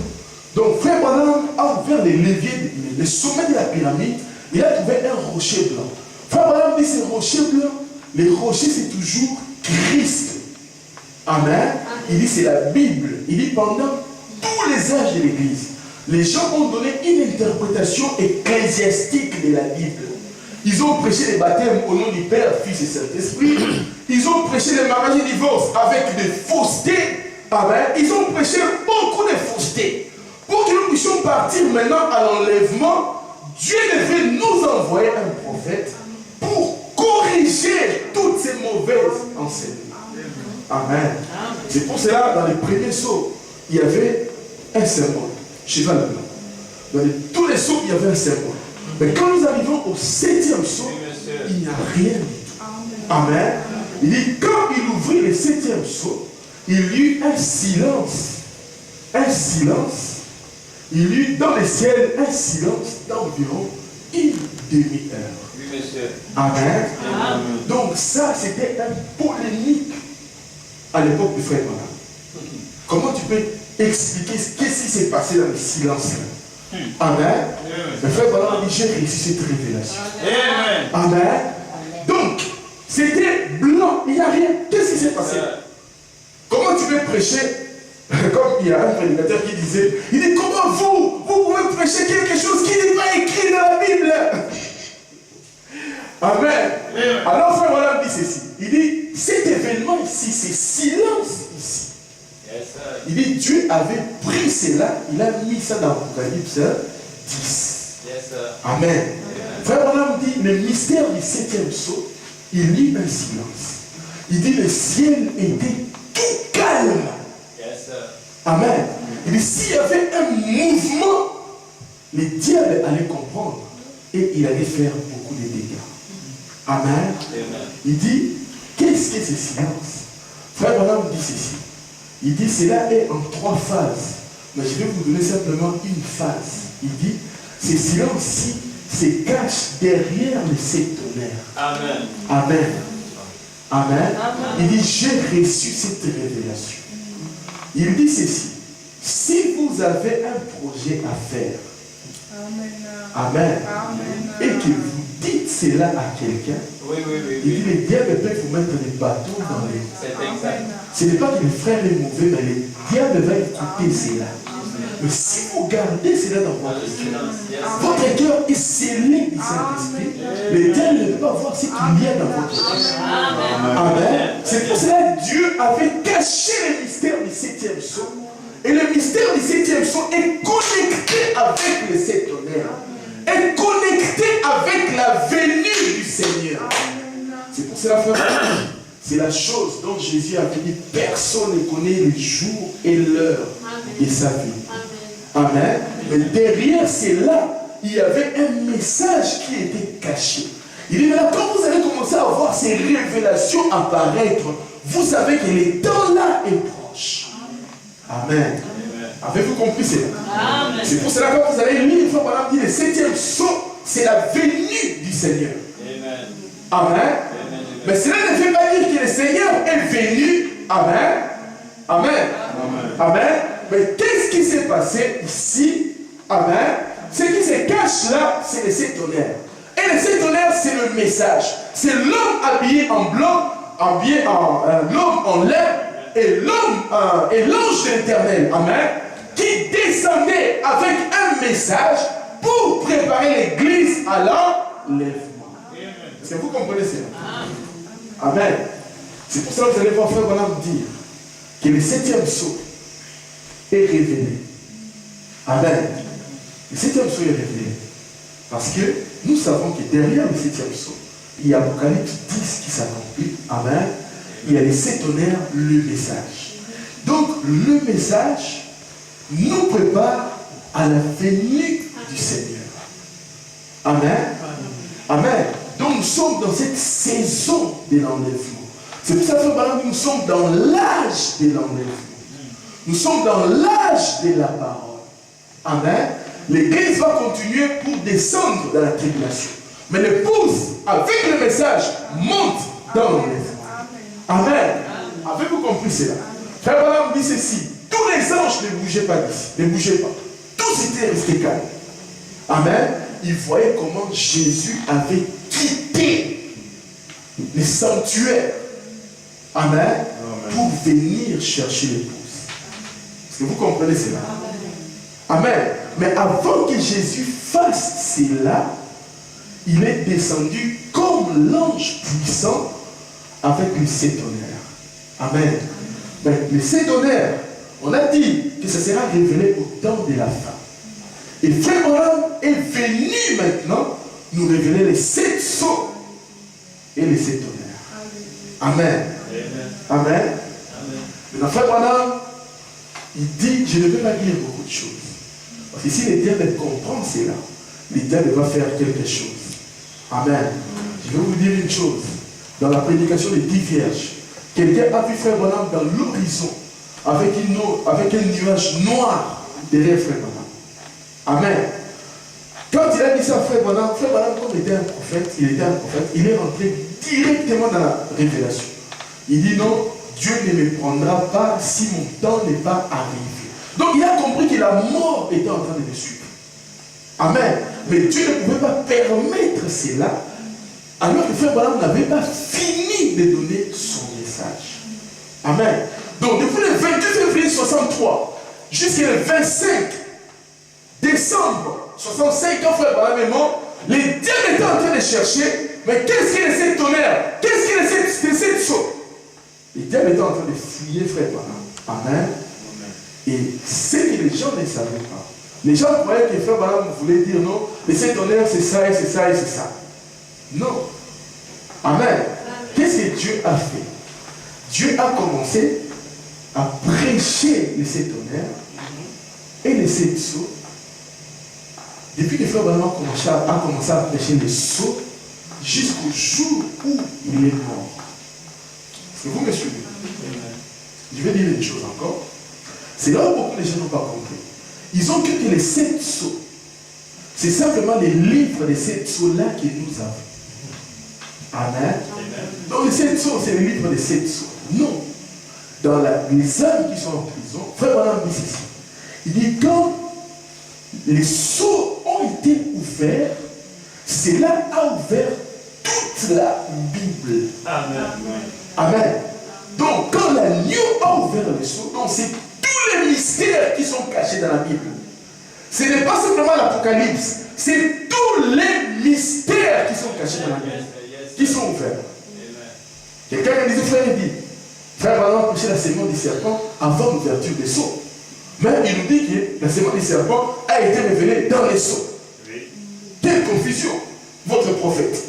Donc, frère Branham a ouvert les leviers, le sommet de la pyramide. Il a trouvé un rocher blanc. Frère Branham dit ce rocher blanc, les rochers c'est toujours Christ. Amen. Il dit c'est la Bible. Il dit pendant tous les âges de l'Église, les gens ont donné une interprétation ecclésiastique de la Bible. Ils ont prêché les baptêmes au nom du Père, Fils et Saint-Esprit. Ils ont prêché les mariages et divorces avec des faussetés. Amen. Ils ont prêché beaucoup de faussetés. Pour que nous puissions partir maintenant à l'enlèvement, Dieu devait nous envoyer un prophète pour corriger toutes ces mauvaises enseignements. Amen. C'est pour cela, dans les premiers sceaux, il y avait un symbole. Cheval blanc. Dans tous les sceaux, il y avait un symbole. Mais quand nous arrivons au 7e sceau, il n'y a rien du tout. Amen. Il dit, quand il ouvrit le 7e sceau, il y eut un silence. Un silence. Il y eut dans le ciel un silence d'environ une demi-heure. Oui, monsieur. Amen. Amen. Donc ça, c'était un polémique à l'époque du frère Branham. Comment tu peux expliquer qu'est-ce qui s'est passé dans le silence là? Amen. Le frère Branham a dit, j'ai réussi cette révélation. Amen. Amen. Donc, c'était blanc, il n'y a rien. Qu'est-ce qui s'est passé? Comment tu peux prêcher? Comme il y a un prédicateur qui disait, il dit, comment vous pouvez prêcher quelque chose qui n'est pas écrit dans la Bible? Amen. Alors frère Branham dit ceci, il dit, cet événement ici, c'est silence ici. Il dit Dieu avait pris cela, il a mis ça dans Apocalypse 10. Yes, sir. Amen. Frère Branham dit le mystère du 7e sceau, il lit un silence. Il dit le ciel était tout calme. Yes, sir. Amen. Il dit s'il y avait un mouvement, le diable allait comprendre et il allait faire beaucoup de dégâts. Amen. Amen. Il dit qu'est-ce que ce silence? Frère Branham dit ceci. Il dit cela est en 3 phases. Mais je vais vous donner simplement une phase. Il dit ce silence-ci se cache derrière les 7 tonnerres. Amen. Amen. Amen. Il dit j'ai reçu cette révélation. Il dit ceci. Si vous avez un projet à faire, Amen, et que vous dites cela à quelqu'un, Oui. il dit le diable peut vous mettre des bâtons dans les... C'est exact. Ce n'est pas que le frère est mauvais, mais le diable va écouter cela. Mais si vous gardez cela dans votre cœur, votre cœur est scellé du Saint-Esprit, le diable ne peut pas voir ce qu'il y a dans votre cœur. Amen. C'est pour cela que Dieu avait caché le mystère du 7e sceau. Et le mystère du 7e sceau est connecté avec les 7 tonnerres. Est connecté avec la venue du Seigneur. C'est pour cela, frère, c'est la chose dont Jésus avait dit personne ne connaît le jour et l'heure de sa vie. Amen. Mais derrière cela, il y avait un message qui était caché. Il dit maintenant, quand vous allez commencer à voir ces révélations apparaître, vous savez que le temps là est proche. Amen. Avez-vous compris cela? C'est pour cela que quand vous allez lire, il faut qu'on dit le 7e sceau, c'est la venue du Seigneur. Amen. Mais cela ne veut pas dire que le Seigneur est venu. Amen. Amen. Amen. Mais qu'est-ce qui s'est passé ici? Amen. Ce qui se cache là, c'est les 7 tonnerres. Et les 7 tonnerres, c'est le message. C'est l'homme habillé en blanc, habillé en l'homme en lait, et l'homme et l'ange de l'Éternel. Amen. Qui descendait avec un message pour préparer l'église à l'enlèvement. Est-ce que vous comprenez cela? Amen. C'est pour cela que vous allez voir frère Branham dire que le 7e sceau est révélé. Amen. Le 7e sceau est révélé. Parce que nous savons que derrière le 7e sceau, il y a Apocalypse 10 qui s'accomplit. Amen. Il y a les 7 tonnerres, le message. Donc le message nous prépare à la venue du Seigneur. Amen. Amen. Donc nous sommes dans cette saison de l'enlèvement. C'est pour ça que nous sommes dans l'âge de l'enlèvement. Nous sommes dans l'âge de la parole. Amen. L'église va continuer pour descendre dans la tribulation. Mais l'épouse, avec le message, monte dans l'enlèvement. Amen. Avez-vous compris cela? Frère Branham dit ceci. Tous les anges ne bougeaient pas d'ici. Ne bougeaient pas. Tous étaient restés calmes. Amen. Ils voyaient comment Jésus avait quitté les sanctuaires. Amen. Pour venir chercher l'épouse. Est-ce que vous comprenez cela? Amen. Mais avant que Jésus fasse cela, il est descendu comme l'ange puissant avec les 7 tonnerres. Amen. Mais les 7 tonnerres, on a dit que ça sera révélé au temps de la fin. Et Frère Branham est venu maintenant nous révéler les 7 sceaux et les 7 tonnerres. Amen. Amen. Amen. Maintenant, Frère Branham, il dit, je ne vais pas dire beaucoup de choses. Parce que si le diable comprend cela, le diable va faire quelque chose. Amen. Je vais vous dire une chose. Dans la prédication des 10 vierges, quelqu'un a vu Frère Branham dans l'horizon avec un nuage noir derrière Frère Branham. Amen. Quand il a dit ça à Frère Branham, comme il était un prophète, il est rentré directement dans la révélation. Il dit non, Dieu ne me prendra pas si mon temps n'est pas arrivé. Donc il a compris que la mort était en train de le suivre. Amen. Mais Dieu ne pouvait pas permettre cela alors que Frère Branham n'avait pas fini de donner son message. Amen. Donc depuis le 22 février 63 jusqu'au 25 décembre 65, quand Frère Branham est mort, les diables étaient en train de chercher, mais qu'est-ce qu'il essaie de tonnerre? Qu'est-ce qu'il essaie de sceaux? Les diables étaient en train de fouiller Frère Branham. Amen. Et c'est que les gens ne savaient pas. Les gens croyaient que Frère Branham voulait dire non, les 7 tonnerres c'est ça et c'est ça et c'est ça. Non. Amen. Qu'est-ce que Dieu a fait? Dieu a commencé à prêcher les 7 tonnerres et les 7 sceaux. Depuis que Frère Branham a commencé à prêcher les sceaux jusqu'au jour où il est mort. Est-ce que vous me suivez? Je vais dire une chose encore. C'est là où beaucoup de gens n'ont pas compris. Ils ont cru que les 7 sceaux, c'est simplement les livres des 7 sceaux-là que nous avons. Amen. Donc les 7 sceaux, c'est les livres des 7 sceaux. Non. Dans les âmes qui sont en prison, Frère Branham dit ceci. Il dit quand les sceaux ont été ouverts, cela a ouvert toute la Bible. Amen. Amen. Donc quand l'agneau a ouvert les sceaux, donc c'est tous les mystères qui sont cachés dans la Bible. Ce n'est pas simplement l'Apocalypse, c'est tous les mystères qui sont cachés dans la Bible, qui sont ouverts. Quelqu'un me disait, frère, il dit, Frère Branham prêchait la sémence du serpent avant l'ouverture des sceaux. Mais il nous dit que la sémence du serpent a été révélée dans les sceaux. Oui. Quelle confusion, votre prophète.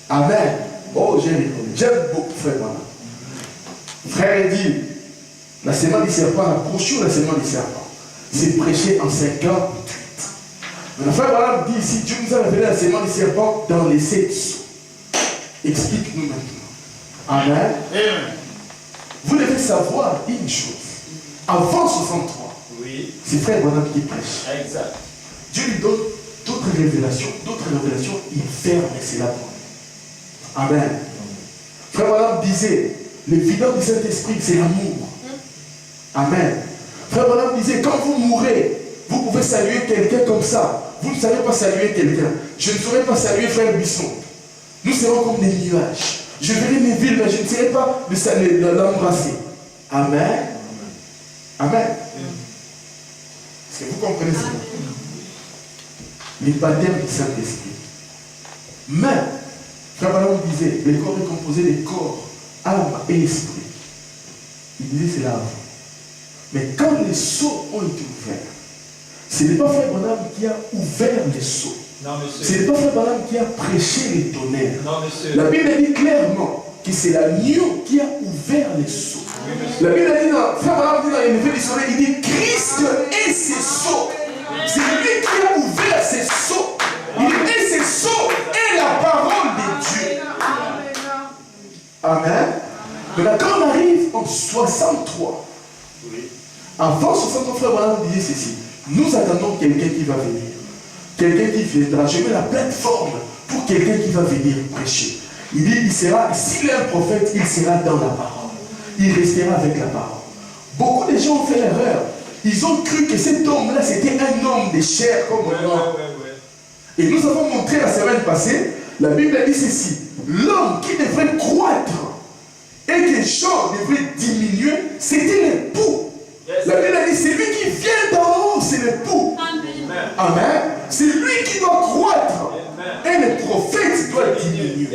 Amen. Oh, j'aime beaucoup Frère Branham. Frère dit, la sémence du serpent, la brochure de la sémence du serpent, c'est prêché en 58. Mais le Frère Branham dit ici, Dieu nous a révélé la sémence du serpent dans les 7 sceaux. Explique-nous maintenant. Amen. Amen. Vous devez savoir une chose. Avant 63, oui, c'est Frère Branham qui prêche. Exact. Dieu lui donne d'autres révélations, il ferme cela pour lui. Amen. Frère Branham disait, l'évidence du Saint-Esprit, c'est l'amour. Amen. Frère Branham disait, quand vous mourrez, vous pouvez saluer quelqu'un comme ça. Vous ne savez pas saluer quelqu'un. Je ne saurais pas saluer Frère Bisson. Nous serons comme des nuages. Je verrai mes villes, mais je ne saurais pas l'embrasser. Amen. Amen. Est-ce que vous comprenez cela? Les baptêmes du Saint-Esprit. Mais, Frère Branham disait, le corps est composé de corps, âme et esprit. Il disait cela avant. Mais quand les sceaux ont été ouverts, ce n'est pas Frère Branham qui a ouvert les sceaux. Ce n'est pas Frère Branham qui a prêché les tonnerres. Non, la Bible dit clairement que c'est l'agneau qui a ouvert les sceaux. Oui, la Bible dit Frère Branham dit dans les Nouvelles du Soleil, il dit Christ et ses sceaux. C'est lui qui a ouvert ses sceaux. Il dit et ses sceaux est la parole de Dieu. Amen. Maintenant, quand on arrive en 63, avant 63, Frère Branham disait ceci. Nous attendons quelqu'un qui va venir. Quelqu'un qui viendra. Je mets la plateforme pour quelqu'un qui va venir prêcher. Il dit, il sera, s'il est un prophète, il sera dans la parole. Il restera avec la parole. Beaucoup de gens ont fait l'erreur. Ils ont cru que cet homme-là, c'était un homme de chair comme moi. Et nous avons montré la semaine passée, la Bible a dit ceci. L'homme qui devrait croître et que les gens devraient diminuer, c'était l'époux. La Bible a dit, c'est lui qui vient d'en haut, c'est l'époux. Amen. C'est lui qui doit croître. Et le prophète doit diminuer.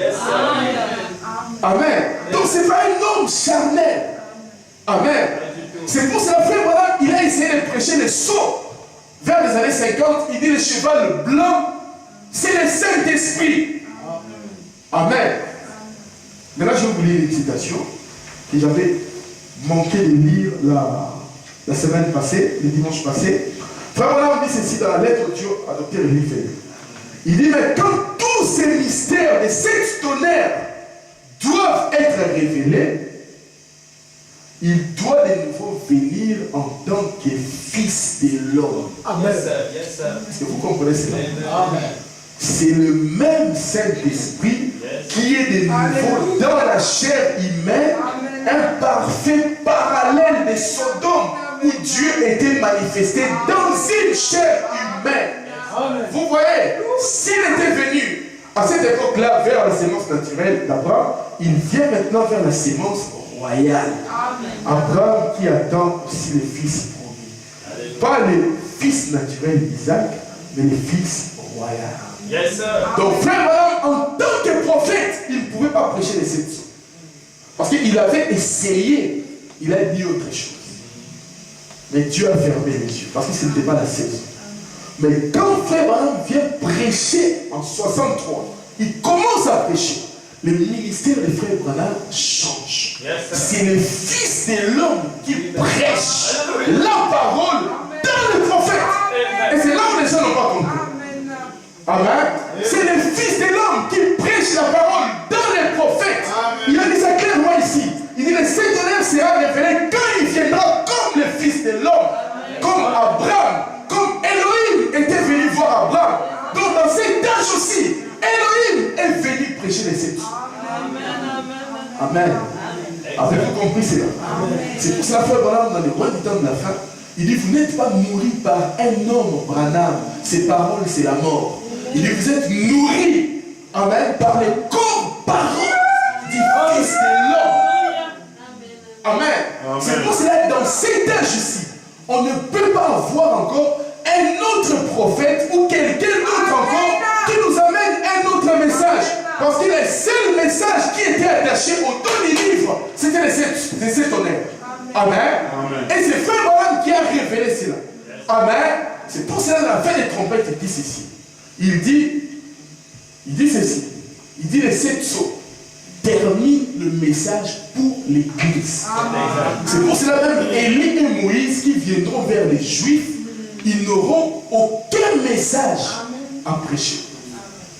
Amen. Donc ce n'est pas un homme charnel. Amen. C'est pour cela, Frère Branham, il a essayé de prêcher les sceaux. Vers les années 50, il dit le cheval blanc, c'est le Saint-Esprit. Amen. Maintenant, je vais vous lire une citation que j'avais manqué de lire la semaine passée, le dimanche passé. Frère Branham dit ceci dans la lettre au Dieu à Dr. Eliphaz. Il dit, mais quand tous ces mystères de 7 tonnerres doivent être révélés, il doit de nouveau venir en tant que fils de l'homme. Amen. Est-ce que vous comprenez cela? Amen. C'est le même Saint-Esprit qui est de nouveau dans la chair humaine, un parfait parallèle de Sodome où Dieu était manifesté dans une chair humaine. Vous voyez, s'il était venu à cette époque-là vers la sémence naturelle d'Abraham, il vient maintenant vers la sémence royale. Abraham qui attend aussi le fils promis. Pas le fils naturel d'Isaac, mais le fils royal. Yes, sir. Donc Frère Branham, en tant que prophète, il ne pouvait pas prêcher les 7 sceaux. Parce qu'il avait essayé, il a dit autre chose. Mais Dieu a fermé les yeux parce que ce n'était pas la saison. Mais quand frère Branham vient prêcher en 63, il commence à prêcher. Le ministère des frères Branham change. C'est le Fils de l'homme qui prêche la parole dans le prophète. Et c'est là où les gens n'ont pas compris. Amen. C'est le Fils de l'homme qui prêche la parole dans les prophètes. Il a dit ça clairement ici. Il dit le Saint-Honneur sera révélé quand il viendra comme le Fils de l'homme, comme Abraham, comme Elohim était venu voir Abraham. Donc dans cet âge aussi, Elohim est venu prêcher les sept. Amen. Avez-vous compris cela? C'est pour cela que frère Branham, dans les rois du temps de la fin, il dit vous n'êtes pas nourris par un homme, Branham. Ses paroles, c'est la mort. Il dit vous êtes nourris, amen, par les corps paroles du Fils de l'homme. Amen. C'est pour cela que dans cet âge ici, on ne peut pas avoir encore un autre prophète ou quelqu'un d'autre encore qui nous amène un autre message. Parce que le seul message qui était attaché au don du livre, c'était les sept honneurs. Amen. Et c'est frère Branham qui a révélé cela. Amen. C'est pour cela que la fin des trompettes, il dit ceci. Il dit ceci. Il dit les sept sceaux terminent le message pour l'Église. C'est pour cela même Élie et Moïse qui viendront vers les Juifs, ils n'auront aucun message à prêcher.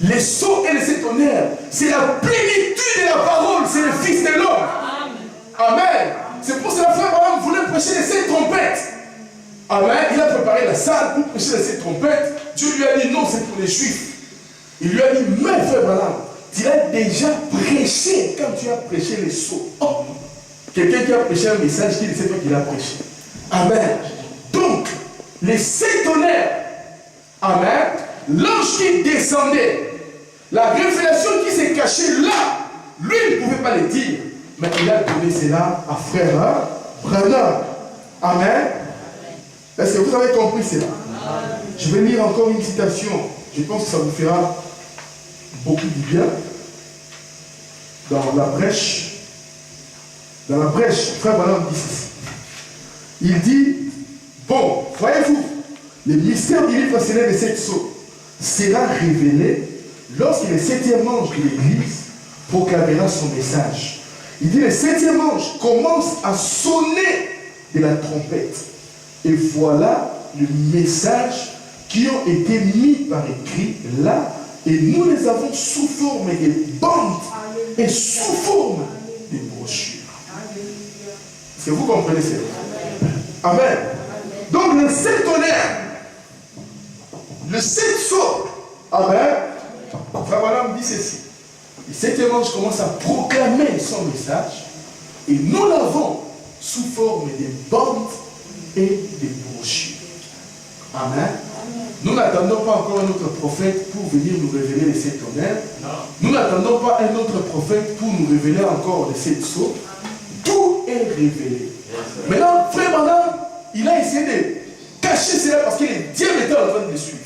Les sceaux et les sept honneurs, c'est la plénitude de la parole, c'est le Fils de l'homme. Amen. C'est pour cela que frère Branham voulait prêcher les sept trompettes. Amen. Il a préparé la salle pour prêcher les sept trompettes. Dieu lui a dit non, c'est pour les Juifs. Il lui a dit, mais frère Branham, tu as déjà prêché quand tu as prêché les sceaux. Oh. Quelqu'un qui a prêché un message, qui ne sait pas qu'il a prêché. Amen. Donc, les sept honneurs, amen, l'ange qui descendait, la révélation qui s'est cachée là, lui il ne pouvait pas le dire, mais il a donné cela à frère Branham. Amen. Est-ce que vous avez compris cela? Je vais lire encore une citation. Je pense que ça vous fera beaucoup du bien. Dans la brèche, frère Branham dit ceci. Il dit, bon, voyez-vous, le mystère du livre célèbre des sept sceaux sera révélé lorsque le septième ange de l'Église proclamera son message. Il dit, le septième ange commence à sonner de la trompette. Et voilà le message qui ont été mis par écrit là, et nous les avons sous forme de bandes et sous forme de brochures. Est-ce que vous comprenez cela? Amen. Donc le sept honneurs, le sept sceaux, amen. Frère Branham dit ceci. Le septième ange commence à proclamer son message, et nous l'avons sous forme de bandes et des brochures. Amen. Nous n'attendons pas encore un autre prophète pour venir nous révéler les sept honneurs. Nous n'attendons pas un autre prophète pour nous révéler encore les sept sceaux. Tout est révélé. Maintenant, frère Branham, il a essayé de cacher cela parce que les diables étaient en train de le suivre.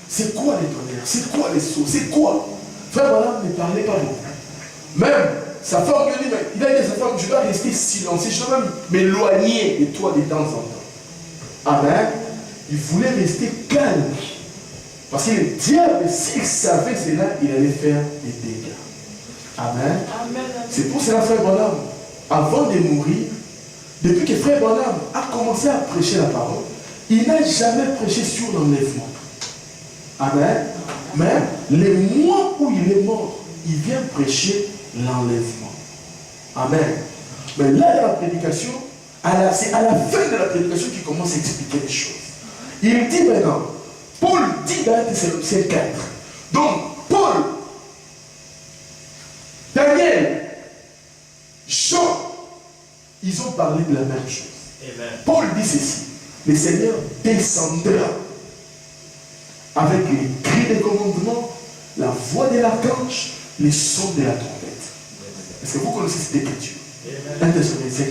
C'est quoi les honneurs? C'est quoi les sceaux? C'est quoi? Frère Branham ne parlait pas beaucoup. Même sa femme lui dit, il a dit à sa femme, je dois rester silencieux, je dois même m'éloigner de toi de temps en temps. Amen. Il voulait rester calme. Parce que le diable, s'il savait cela, il allait faire des dégâts. Amen. C'est pour cela, frère Branham, avant de mourir, depuis que frère Branham a commencé à prêcher la parole, il n'a jamais prêché sur l'enlèvement. Amen. Mais les mois où il est mort, il vient prêcher l'enlèvement. Amen. Mais là, dans la prédication, c'est à la fin de la prédication qu'il commence à expliquer les choses. Il dit maintenant, Paul dit dans Thessaloniciens 4. Donc, Paul, Daniel, Jean, ils ont parlé de la même chose. Amen. Paul dit ceci, le Seigneur descendra avec les cris des commandements, la voix de l'archange, les sons de la trompette. Est-ce que vous connaissez cette écriture? 1 Thessaloniciens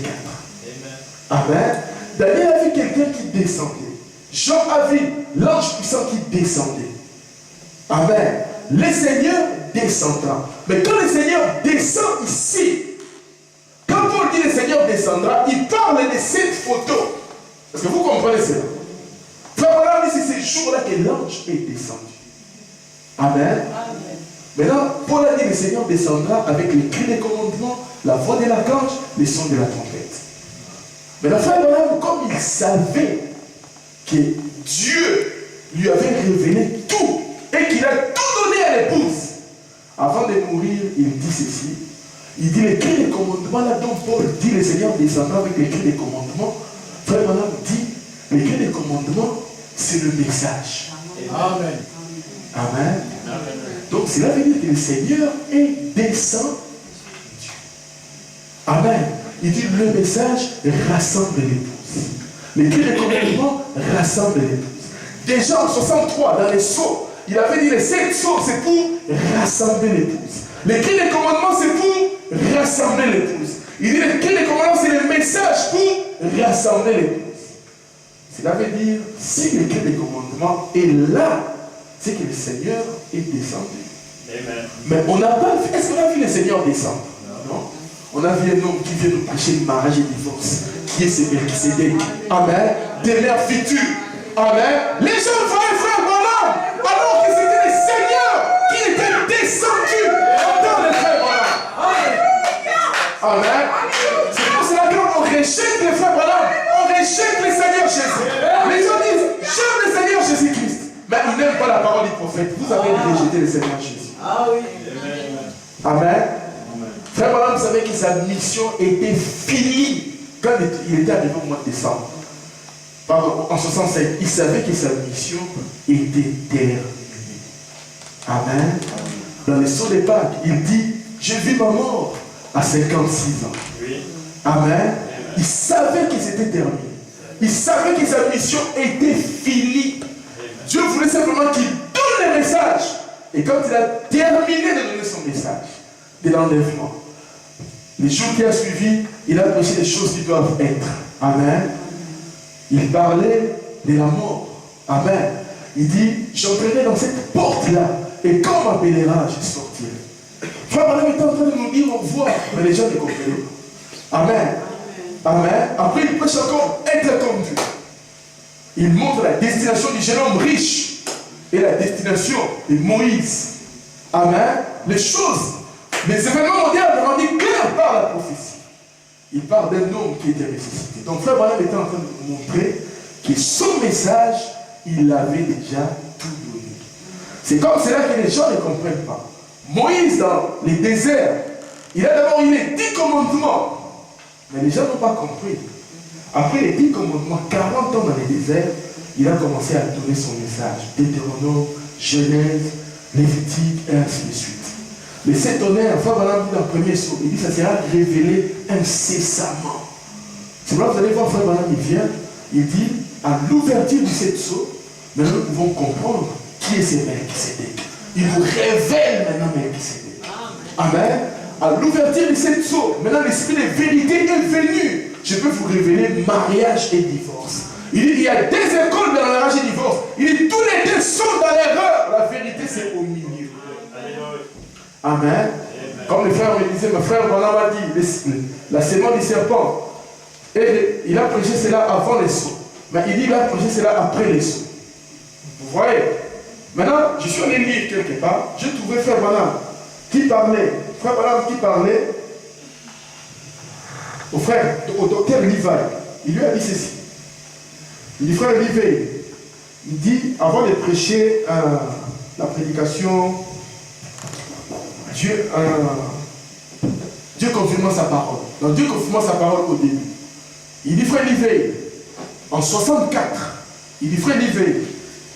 4. Amen. Daniel a vu quelqu'un qui descendait. Jean a vu l'ange puissant qui descendait. Amen. Le Seigneur descendra. Mais quand le Seigneur descend ici, quand Paul dit le Seigneur descendra, il parle de cette photo. Est-ce que vous comprenez cela? Frère Branham dit, c'est ces jours-là que l'ange est descendu. Amen. Maintenant, Paul a dit, le Seigneur descendra avec les cris des commandements, la voix de l'archange, les sons de la trompette. Mais le frère Branham, comme il savait que Dieu lui avait révélé tout et qu'il a tout donné à l'épouse, avant de mourir, il dit ceci. Il dit les cris des commandements, là dont Paul dit le Seigneur descendra avec les cris des commandements. Frère Branham dit, les cris des commandements, c'est le message. Amen. Amen. Donc cela veut dire que le Seigneur est descendu. Amen. Il dit le message rassemble l'épouse. Les cris des commandements rassemblent l'épouse. Déjà en 63, dans les sceaux, il avait dit les 7 sceaux, c'est pour rassembler l'épouse. Les cris des commandements, c'est pour rassembler l'épouse. Il dit les cris des commandements, c'est le message pour rassembler l'épouse. Cela veut dire, si le cri des commandements est là, c'est que le Seigneur est descendu. Amen. Mais on n'a pas vu, est-ce qu'on a vu le Seigneur descendre? Non. On a vu un homme qui vient nous prêcher le mariage et le divorce, qui est ce Melchisédek. Amen. Des mères futures. Amen. Les gens voyaient frère Branham, alors que c'était le Seigneur qui était descendu dans le frère Branham. Amen. C'est pour cela qu'on rejette le frère Branham, on rejette le Seigneur Jésus. Les gens disent, j'aime le Seigneur Jésus-Christ. Mais ils n'aiment pas la parole du prophète. Vous avez rejeté le Seigneur Jésus. Ah oui. Amen. Frère Branham savait que sa mission était finie quand il était arrivé au mois de décembre. Pardon, en 65, il savait que sa mission était terminée. Amen. Dans les sceaux des Pâques, il dit, j'ai vu ma mort à 56 ans. Oui. Amen. Il savait que c'était terminé. Il savait que sa mission était finie. Dieu voulait simplement qu'il donne le message. Et quand il a terminé de donner son message de l'enlèvement, les jours qui ont suivi, il a prêché les choses qui doivent être. Amen. Il parlait de la mort. Amen. Il dit, j'entrerai dans cette porte-là, et quand m'appellera, je sortirai. Frère Branham est en train de nous dire au revoir, mais les gens ne comprennent pas. Amen. Amen. Après, il prêche encore être comme Dieu. Il montre la destination du jeune homme riche et la destination de Moïse. Amen. Les choses, les événements modernes rendent clair par la prophétie. Il parle d'un homme qui était ressuscité. Donc frère Branham était en train de nous montrer que son message, il avait déjà tout donné. C'est comme cela que les gens ne comprennent pas. Moïse, dans les déserts, il a d'abord eu les 10 commandements. Mais les gens n'ont pas compris. Après les 10 commandements, 40 ans dans les déserts, il a commencé à donner son message. Deutéronome, Genèse, Lévitique, et ainsi de suite. Les 7 honneurs, frère Branham dit dans le premier saut, il dit que ça sera révélé incessamment. C'est là que vous allez voir, frère Branham, il vient, il dit, à l'ouverture du 7 sauts, maintenant nous pouvons comprendre qui est ce Melchisédek. Il nous révèle maintenant Melchisédek. Amen. À l'ouverture du 7 sauts, maintenant l'esprit de vérité est venu. Je peux vous révéler mariage et divorce. Il dit, il y a des écoles dans le mariage et divorce. Il dit, tous les deux sont dans l'erreur. La vérité, c'est au milieu. Amen. Amen. Comme le frère me disait, mon frère Branham a dit, la sémence du serpent. Et il a prêché cela avant les sauts. Mais il dit, il a prêché cela après les sauts. Vous voyez? Maintenant, je suis allé lire quelque part. J'ai trouvé frère Branham qui parlait. Frère Branham qui parlait au docteur Levi. Il lui a dit ceci. Il dit, frère Levi, il dit, avant de prêcher la prédication, Dieu confirmant sa parole. Donc Dieu confirmant sa parole au début. Il dit, frère Levi, en 64, il dit, frère Levi,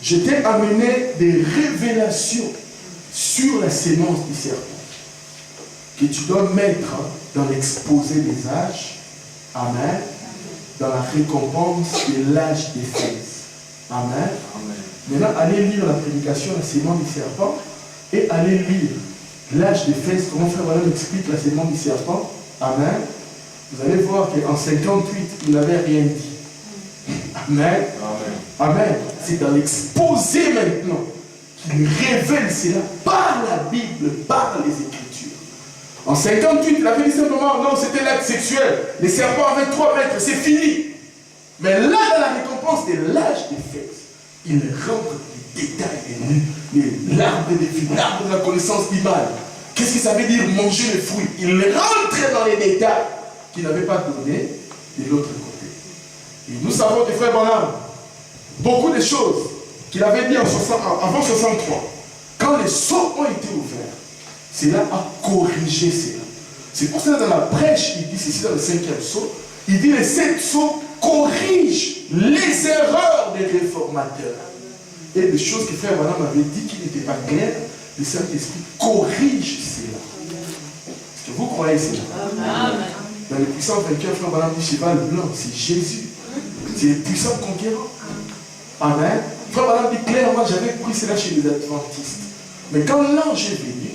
je t'ai amené des révélations sur la sémence du serpent que tu dois mettre dans l'exposé des âges. Amen. Dans la récompense de l'âge d'Éphèse. Amen. Amen. Maintenant, allez lire la prédication, la sémence du serpent, et allez lire l'âge d'Éphèse, comment frère Branham explique la sémence du serpent. Amen. Vous allez voir qu'en 58, il n'avait rien dit. Amen. Amen. Amen. C'est dans l'exposé maintenant qu'il révèle cela par la Bible, par les Écritures. En 58, il avait dit simplement, non, c'était l'acte sexuel. Les serpents avaient 3 mètres, c'est fini. Mais là, dans la récompense de l'âge des fêtes, il rentre les détails, l'arbre de vie, l'arbre de la connaissance du mal. Qu'est-ce que ça veut dire manger les fruits? Il rentre dans les détails qu'il n'avait pas donné de l'autre côté. Et nous savons, des frères Branham, beaucoup de choses qu'il avait dit avant 63. Quand les sceaux ont été ouverts, cela a corrigé cela. C'est pour ça que dans la prêche, il dit ceci dans le 5e sceau, il dit les 7 sceaux corrigent les erreurs des réformateurs. Et des choses que frère Branham avait dit qui n'étaient pas claires, le Saint-Esprit corrige cela. Est-ce que vous croyez cela? Amen. Dans le puissant vainqueur, frère Branham dit cheval blanc, c'est Jésus. C'est le puissant conquérant. Amen. Frère Branham dit clairement, j'avais pris cela chez les adventistes. Mais quand l'ange est venu,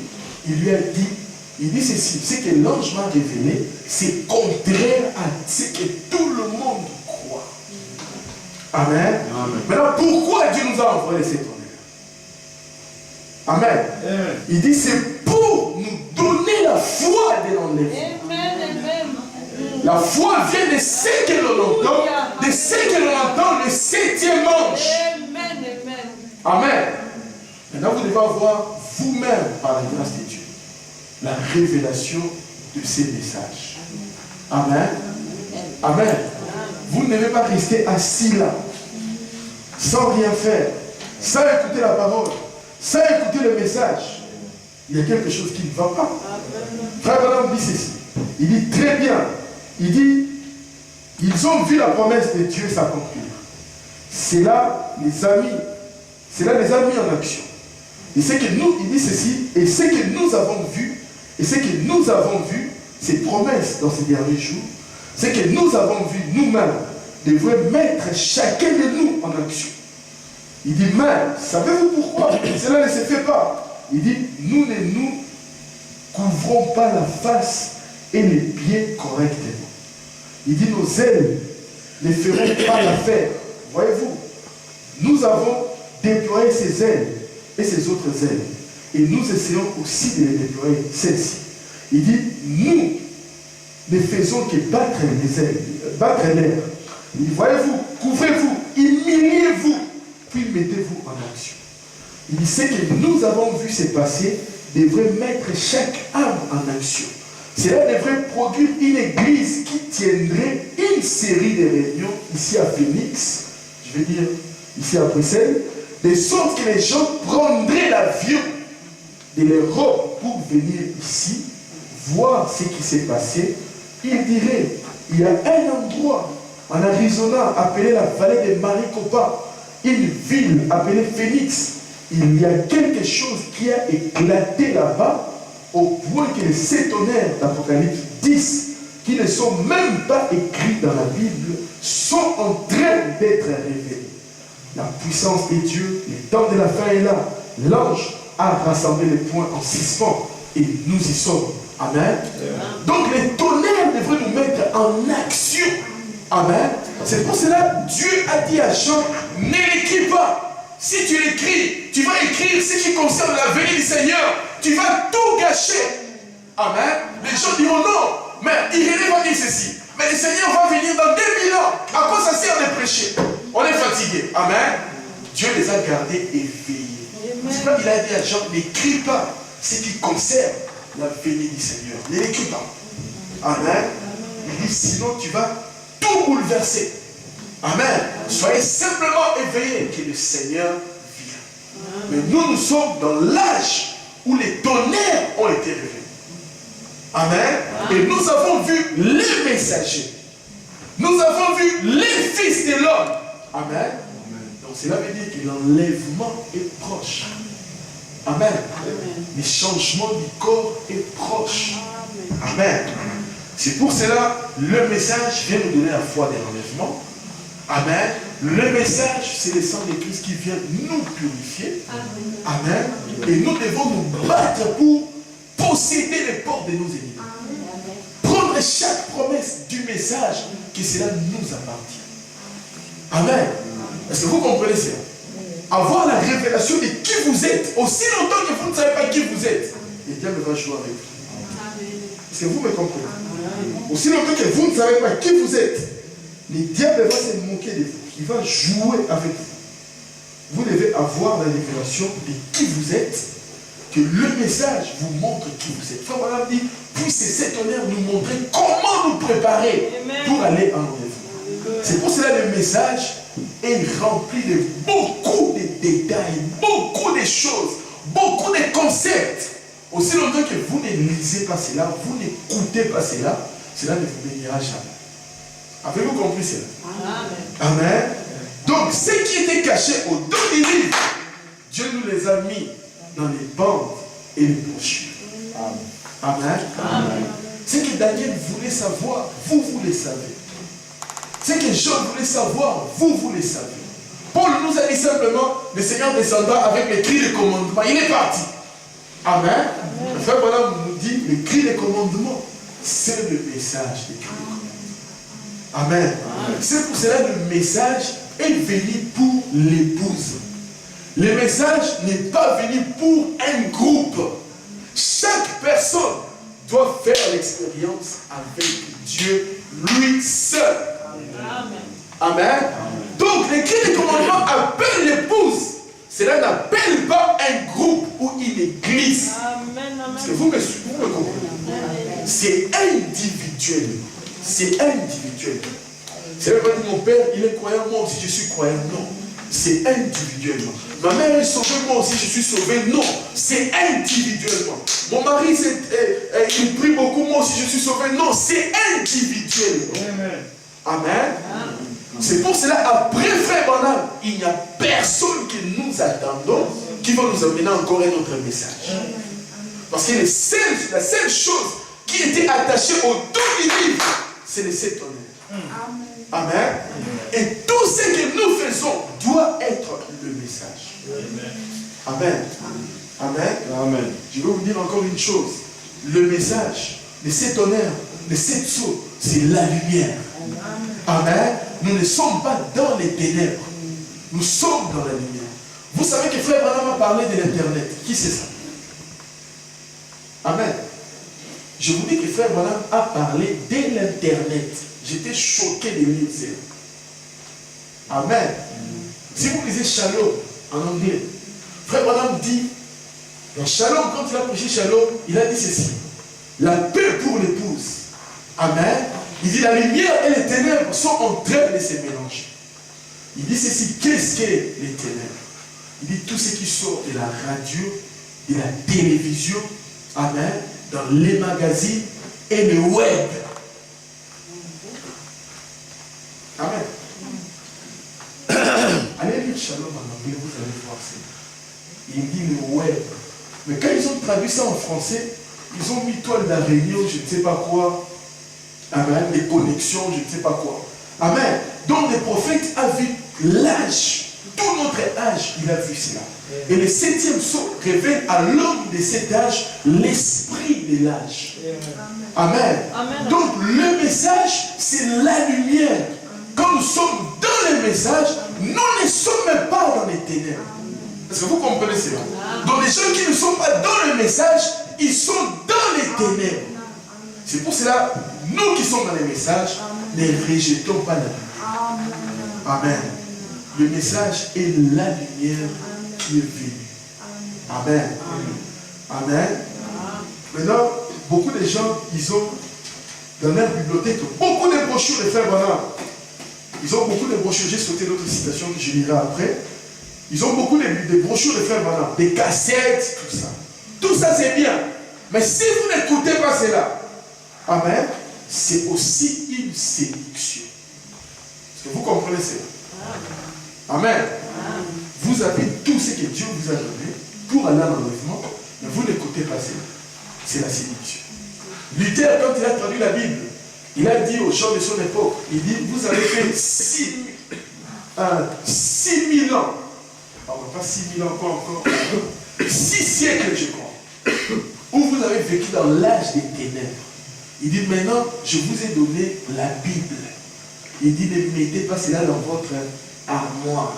il lui a dit, il dit ceci, ce que l'ange m'a révélé, c'est contraire à ce que tout le monde croit. Amen. Amen. Maintenant, pourquoi Dieu nous a envoyé cet honneur? Amen. Amen. Il dit, c'est pour nous donner la foi de l'enlèvement. La foi vient de ce que l'on entend, de ce que l'on entend le 7e ange. Amen. Maintenant, vous devez avoir vous-même, par la grâce de Dieu, la révélation de ces messages. Amen. Amen. Vous ne devez pas rester assis là, sans rien faire, sans écouter la parole, sans écouter le message. Il y a quelque chose qui ne va pas. Frère Branham dit ceci. Il dit très bien. Il dit, ils ont vu la promesse de Dieu s'accomplir. C'est là les amis. C'est là les amis en action. Et ce que nous, il dit ceci, et ce que nous avons vu, ces promesses dans ces derniers jours, ce que nous avons vu nous-mêmes, devrait mettre chacun de nous en action. Il dit, mais, savez-vous pourquoi cela ne se fait pas? Il dit, nous ne nous couvrons pas la face et les pieds correctement. Il dit, nos ailes ne feront pas l'affaire. Voyez-vous, nous avons déployé ces ailes et ces autres ailes. Et nous essayons aussi de les déployer, celles-ci. Il dit, nous ne faisons que battre les ailes, battre l'air. Il dit, voyez-vous, couvrez-vous, humiliez-vous, puis mettez-vous en action. Il dit, ce que nous avons vu se passer devrait mettre chaque âme en action. Cela devrait produire une église qui tiendrait une série de réunions ici à Phoenix, je veux dire ici à Bruxelles, de sorte que les gens prendraient l'avion de l'Europe pour venir ici, voir ce qui s'est passé. Ils diraient, il y a un endroit en Arizona appelé la vallée de Maricopa, une ville appelée Phoenix. Il y a quelque chose qui a éclaté là-bas, au point que les 7 tonnerres d'Apocalypse 10, qui ne sont même pas écrits dans la Bible, sont en train d'être révélés. La puissance de Dieu, le temps de la fin est là. L'ange a rassemblé les points en 6 points et nous y sommes. Amen. Donc les tonnerres devraient nous mettre en action. Amen. C'est pour cela que Dieu a dit à Jean, ne l'écris pas. Si tu l'écris, tu vas écrire ce qui concerne la venue du Seigneur. Tu vas tout gâcher. Amen. Les gens diront non, mais Irénée va dire ceci. Mais le Seigneur va venir dans 2000 ans. À quoi ça sert de prêcher? On est fatigué. Amen. Dieu les a gardés éveillés. C'est pas qu'il a dit à Jean, n'écris pas ce qui concerne la venue du Seigneur. Ne l'écris pas. Amen. Il dit, sinon tu vas tout bouleverser. Amen. Soyez simplement éveillés que le Seigneur vient. Mais nous sommes dans l'âge où les tonnerres ont été révélés. Amen. Et nous avons vu les messagers. Nous avons vu les fils de l'homme. Amen. Donc cela veut dire que l'enlèvement est proche. Amen. Le changement du corps est proche. Amen. C'est pour cela le message vient nous donner la foi de l'enlèvement. Amen. Le message, c'est le sang de Christ qui vient nous purifier. Amen. Et nous devons nous battre pour posséder les portes de nos ennemis. Prendre chaque promesse du message que cela nous appartient. Amen. Est-ce que vous comprenez cela? Avoir la révélation de qui vous êtes, aussi longtemps que vous ne savez pas qui vous êtes, et Dieu va jouer avec vous. Est-ce que vous me comprenez? Aussi longtemps que vous ne savez pas qui vous êtes, le diable va se moquer de vous. Il va jouer avec vous. Vous devez avoir la révélation de qui vous êtes, que le message vous montre qui vous êtes. Frère Branham dit, puisse cet honneur nous montrer comment nous préparer pour aller en rendez-vous. C'est pour cela que le message est rempli de beaucoup de détails, beaucoup de choses, beaucoup de concepts. Aussi longtemps que vous ne lisez pas cela, vous n'écoutez pas cela, cela ne vous bénira jamais. Avez-vous compris cela? Amen. Amen. Donc, ce qui était caché au dos des livres, Dieu nous les a mis dans les bandes et les brochures. Amen. Amen. Ce que Daniel voulait savoir, vous le savez. Ce que Jean voulait savoir, vous le savez. Paul nous a dit simplement, le Seigneur descendra avec les cris de commandement. Il est parti. Amen. Le frère Branham nous dit, le cri de commandement, c'est le message des cris de commandement. Amen. C'est pour cela que le message est venu pour l'épouse. Le message n'est pas venu pour un groupe. Chaque personne doit faire l'expérience avec Dieu, lui seul. Amen. Amen. Donc, les cris de commandement appellent l'épouse. Cela n'appelle pas un groupe ou une église. Amen. Parce que vous me comprenez. C'est individuel. C'est individuel. C'est vrai que mon père, il est croyant, moi aussi je suis croyant. Non. C'est individuellement. Ma mère est sauvée, moi aussi je suis sauvé. Non. C'est individuellement. Mon mari, il prie beaucoup, moi aussi je suis sauvé. Non. C'est individuellement. Amen. Amen. C'est pour cela, après frère Branham, il n'y a personne que nous attendons qui va nous amener encore un autre message. Parce que la seule chose qui était attachée au dos du livre, c'est le 7 honneurs. Amen. Amen. Et tout ce que nous faisons doit être le message. Amen. Amen. Amen. Je vais vous dire encore une chose. Le message, les 7 honneurs, les 7 sceaux, c'est la lumière. Amen. Nous ne sommes pas dans les ténèbres. Nous sommes dans la lumière. Vous savez que frère Branham a parlé de l'internet. Qui c'est ça? Amen. Je vous dis que frère Branham a parlé de l'internet. J'étais choqué de lire ça. Amen. Si vous lisez Shalom en anglais, frère Branham dit, dans Shalom, quand il a prêché Shalom, il a dit ceci: la paix pour l'épouse. Amen. Il dit, la lumière et les ténèbres sont en train de se mélanger. Il dit ceci: qu'est-ce que les ténèbres? Il dit tout ce qui sort de la radio, de la télévision, amen, dans les magazines et le web. Amen. Allez lire Shalom en anglais, vous allez voir ça. Il dit le web. Mais quand ils ont traduit ça en français, ils ont mis toile d'araignée, je ne sais pas quoi. Amen. Des connexions, je ne sais pas quoi. Amen. Donc le prophète a vu l'âge. Tout notre âge, il a vu cela. Et le 7e sceau révèle à l'homme de cet âge l'esprit de l'âge. Amen. Amen. Donc le message, c'est la lumière. Quand nous sommes dans le message, nous ne sommes même pas dans les ténèbres. Est-ce que vous comprenez cela? Donc les gens qui ne sont pas dans le message, ils sont dans les ténèbres. C'est pour cela, nous qui sommes dans les messages, ne rejetons pas la lumière. Amen. Le message est la lumière qui est venue. Amen. Amen. Maintenant, beaucoup de gens, ils ont dans leur bibliothèque beaucoup de brochures de frères Branham. Ils ont beaucoup de brochures. J'ai sauté d'autres citations que je lirai après. Ils ont beaucoup de brochures de frères Branham, des cassettes, tout ça. Tout ça, c'est bien. Mais si vous n'écoutez pas cela, amen, c'est aussi une séduction. Est-ce que vous comprenez cela? Amen. Vous avez tout ce que Dieu vous a donné pour aller à l'enlèvement, mais vous n'écoutez pas cela. C'est la séduction. Luther, quand il a traduit la Bible, il a dit aux gens de son époque, il dit, vous avez fait 6 000 ans. Pardon, pas 6 000 ans, pas encore. 6 siècles, je crois. Où vous avez vécu dans l'âge des ténèbres. Il dit, maintenant, je vous ai donné la Bible. Il dit, ne mettez pas cela dans votre armoire.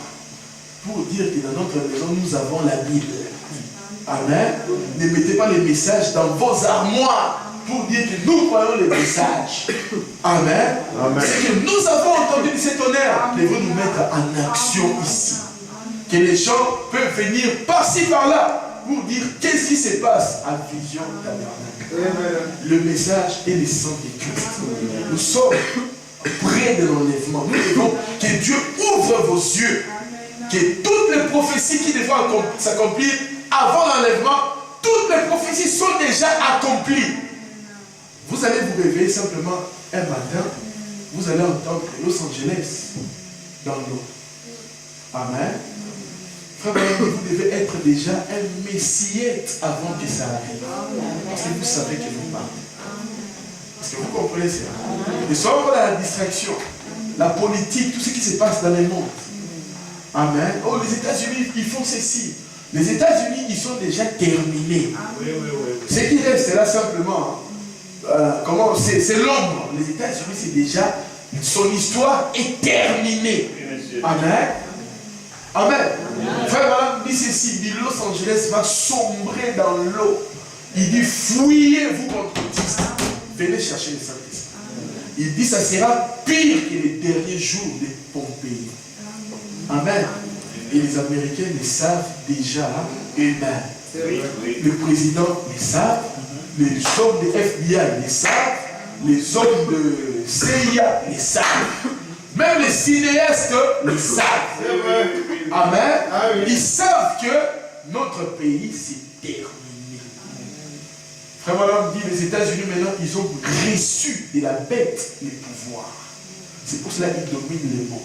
Pour dire que dans notre maison, nous avons la Bible. Amen. Ne mettez pas les messages dans vos armoires. pour dire que nous croyons le message. Amen. C'est que nous avons entendu cet honneur. Devons nous mettre en action ici. Que les gens peuvent venir par-ci par-là pour dire qu'est-ce qui se passe à Vision Tabernacle. Le message est le sang de Christ. Nous sommes près de l'enlèvement. Nous devons que Dieu ouvre vos yeux. Que toutes les prophéties qui devront s'accomplir avant l'enlèvement, toutes les prophéties sont déjà accomplies. Vous allez vous réveiller simplement un matin, vous allez entendre Los Angeles dans l'eau. Amen. Frère, vous devez être déjà un messiette avant que ça arrive. Parce que vous savez que vous partez. Parce que vous comprenez ça. Ne soyons pas dans la distraction. La politique, tout ce qui se passe dans le monde. Amen. Oh, les États-Unis, ils font ceci. Les États-Unis, ils sont déjà terminés. Ce qui reste, c'est là simplement. Comment c'est l'ombre. Les États-Unis, c'est déjà. Son histoire est terminée. Amen. Amen. Frère, madame dit ceci, dit Los Angeles va sombrer dans l'eau. Il dit fouillez-vous contre Christ. Venez chercher le Saint-Esprit. Il dit ça sera pire que les derniers jours de Pompéi. Amen. Et les Américains le savent déjà eux-mêmes. Le président le savent, les hommes de FBI le savent, les hommes de CIA le savent. Même les cinéastes le savent. Amen. Ils savent que notre pays s'est terminé. Frère Madame dit, les États-Unis maintenant, ils ont reçu de la bête les pouvoirs. C'est pour cela qu'ils dominent le monde.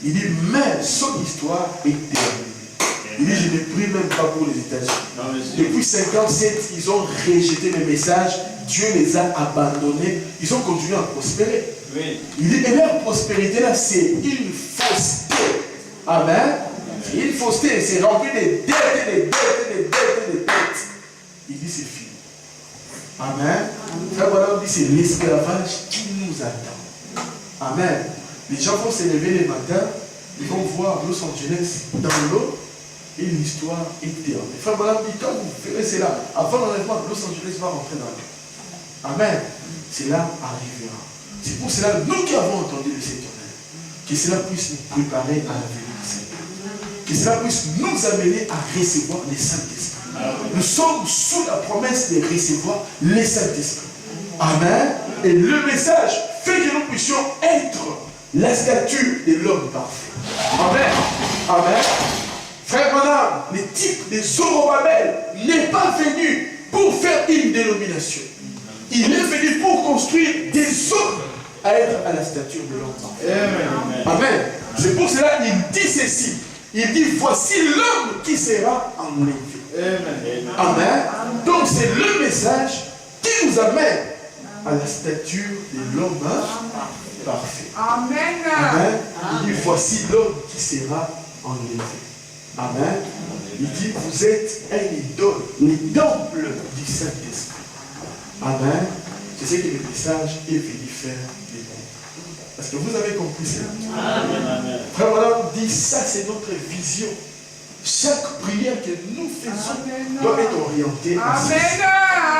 Il dit, même son histoire est terminée. Il dit, je ne prie même pas pour les États-Unis. Depuis 57, ils ont rejeté le message. Dieu les a abandonnés. Ils ont continué à prospérer. Il dit, et leur prospérité là, c'est une fausseté. Amen. C'est une fausseté. C'est rempli de dettes, de dettes. Il dit, c'est fini. Amen. Frère, voilà, on dit, c'est l'esclavage qui nous attend. Amen. Les gens vont se lever les matins, ils vont voir Los Angeles dans l'eau et l'histoire est terminée. Frère, voilà, on dit, quand vous ferez cela, avant l'enlèvement, Los Angeles va rentrer dans l'eau. Amen. Cela arrivera. C'est pour cela, nous qui avons entendu le Seigneur, que cela puisse nous préparer à l'avenir du Seigneur. Que cela puisse nous amener à recevoir le Saint-Esprit. Nous sommes sous la promesse de recevoir le Saint-Esprit. Amen. Et le message fait que nous puissions être la stature de l'homme parfait. Amen. Amen. Frère madame, le type de Zorobabel n'est pas venu pour faire une dénomination. Il est venu pour construire des hommes à être à la stature de l'homme parfait. Amen. Amen. C'est pour cela qu'il dit ceci. Il dit, voici l'homme qui sera enlevé. Amen. Amen. Donc c'est le message qui nous amène à la stature de l'homme parfait. Amen. Amen. Il dit, voici l'homme qui sera enlevé. Amen. Il dit, vous êtes un idole, le temple du Saint-Esprit. Amen. C'est ce que le message est venu faire des mondes. Parce que vous avez compris cela. Amen. Frère Madame dit, ça c'est notre vision. Chaque prière que nous faisons doit être orientée à ça.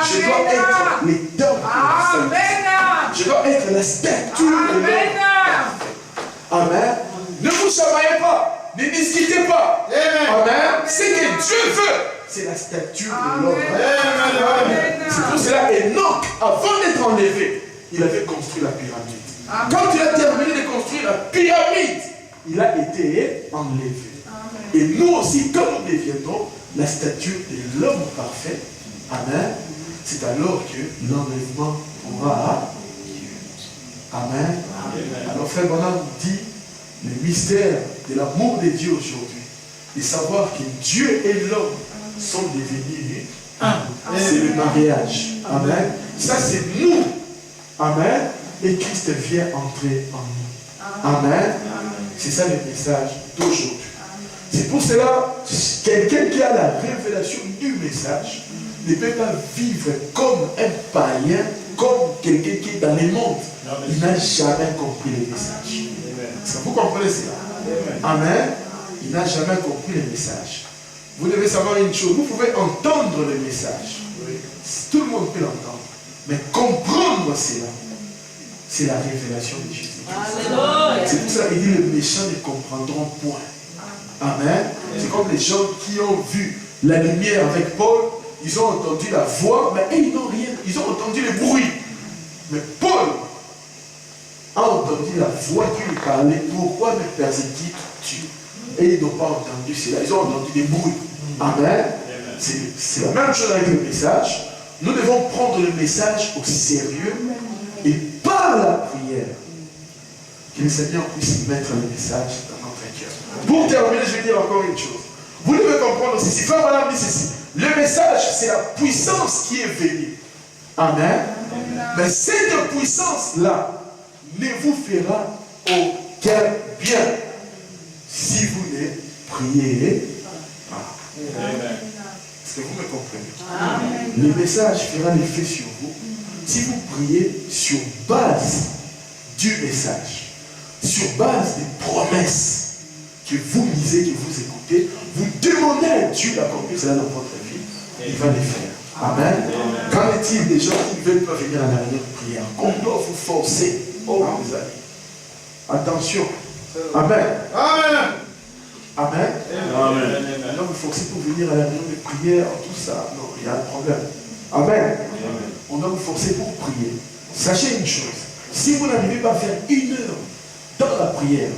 Je dois être le temple du Saint-Esprit. Je dois être la statue de l'homme. Amen. Ne vous chamaillez pas. Ne discutez pas. Amen. Ce que Dieu veut, c'est la statue de l'homme. C'est pour cela Enoch, avant d'être enlevé, il avait construit la pyramide. Quand il a terminé de construire la pyramide, il a été enlevé. Et nous aussi, quand nous deviendrons la stature de l'homme parfait, amen, c'est alors que l'enlèvement aura lieu. Amen. Alors frère Bonham dit le mystère de l'amour de Dieu aujourd'hui, de savoir que Dieu et l'homme sont devenus un. C'est le mariage. Amen. Ça c'est nous. Amen. Et Christ vient entrer en nous. Amen. C'est ça le message d'aujourd'hui. C'est pour cela, quelqu'un qui a la révélation du message ne peut pas vivre comme un païen, comme quelqu'un qui est dans le monde. Il n'a jamais compris le message. Est-ce que vous comprenez cela? Amen. Il n'a jamais compris le message. Vous devez savoir une chose, vous pouvez entendre le message. Tout le monde peut l'entendre. Mais comprendre cela, c'est la révélation de Jésus. C'est pour ça qu'il dit les méchants ne comprendront point. Amen. C'est comme les gens qui ont vu la lumière avec Paul, ils ont entendu la voix, mais ils n'ont rien, ils ont entendu le bruit. Mais Paul a entendu la voix qui lui parlait. Pourquoi me persécutes-tu? Et ils n'ont pas entendu cela, ils ont entendu des bruits. Amen. C'est la même chose avec le message. Nous devons prendre le message au sérieux et par la prière, que le Seigneur puisse mettre le message dans notre cœur. Pour terminer, je vais dire encore une chose. Vous devez comprendre ceci. Frère Madame dit ceci. Le message, c'est la puissance qui est venue. Amen. Mais cette puissance-là ne vous fera aucun bien si vous ne priez pas. Est-ce que vous me comprenez? Le message fera l'effet sur vous si vous priez sur base du message, sur base des promesses que vous lisez, que vous écoutez, vous demandez à Dieu d'accomplir cela dans votre vie, il va le faire. Amen. Qu'en est-il des gens qui ne veulent pas venir à la réunion de prière? Qu'on doit vous forcer. Oh mes amis. Attention. Amen. Amen. Amen. Amen. Non, vous forcez pour venir à la réunion de prière, tout ça. Non, il y a un problème. Amen. On doit vous forcer pour prier. Sachez une chose. Si vous n'arrivez pas à faire 1 heure dans la prière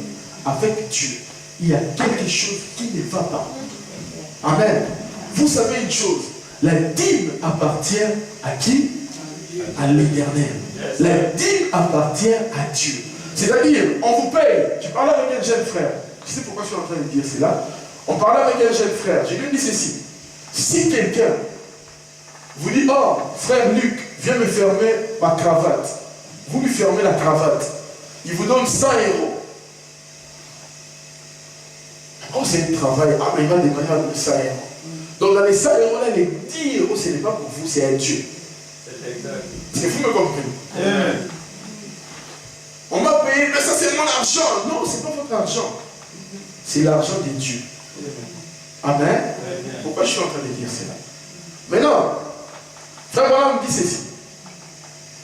avec Dieu, il y a quelque chose qui ne va pas. Amen. Vous savez une chose. La dîme appartient à qui? À l'Éternel. La dîme appartient à Dieu. C'est-à-dire, on vous paye. Je parlais avec un jeune frère. Je sais pourquoi je suis en train de dire cela. On parlait avec un jeune frère. Je lui ai dit ceci. Si quelqu'un vous dit, oh, frère Luc, viens me fermer ma cravate. Vous lui fermez la cravate. Il vous donne 100 €. Oh, c'est un travail. Ah, mais il va demander à nous 100 €. Donc dans les 100 € là, les 10 €, ce n'est pas pour vous, c'est à Dieu. Est-ce que vous me comprenez? On m'a payé, mais ça c'est mon argent. Non, ce n'est pas votre argent. C'est l'argent de Dieu. Amen. Pourquoi je suis en train de dire cela? Maintenant, frère Abraham me dit ceci.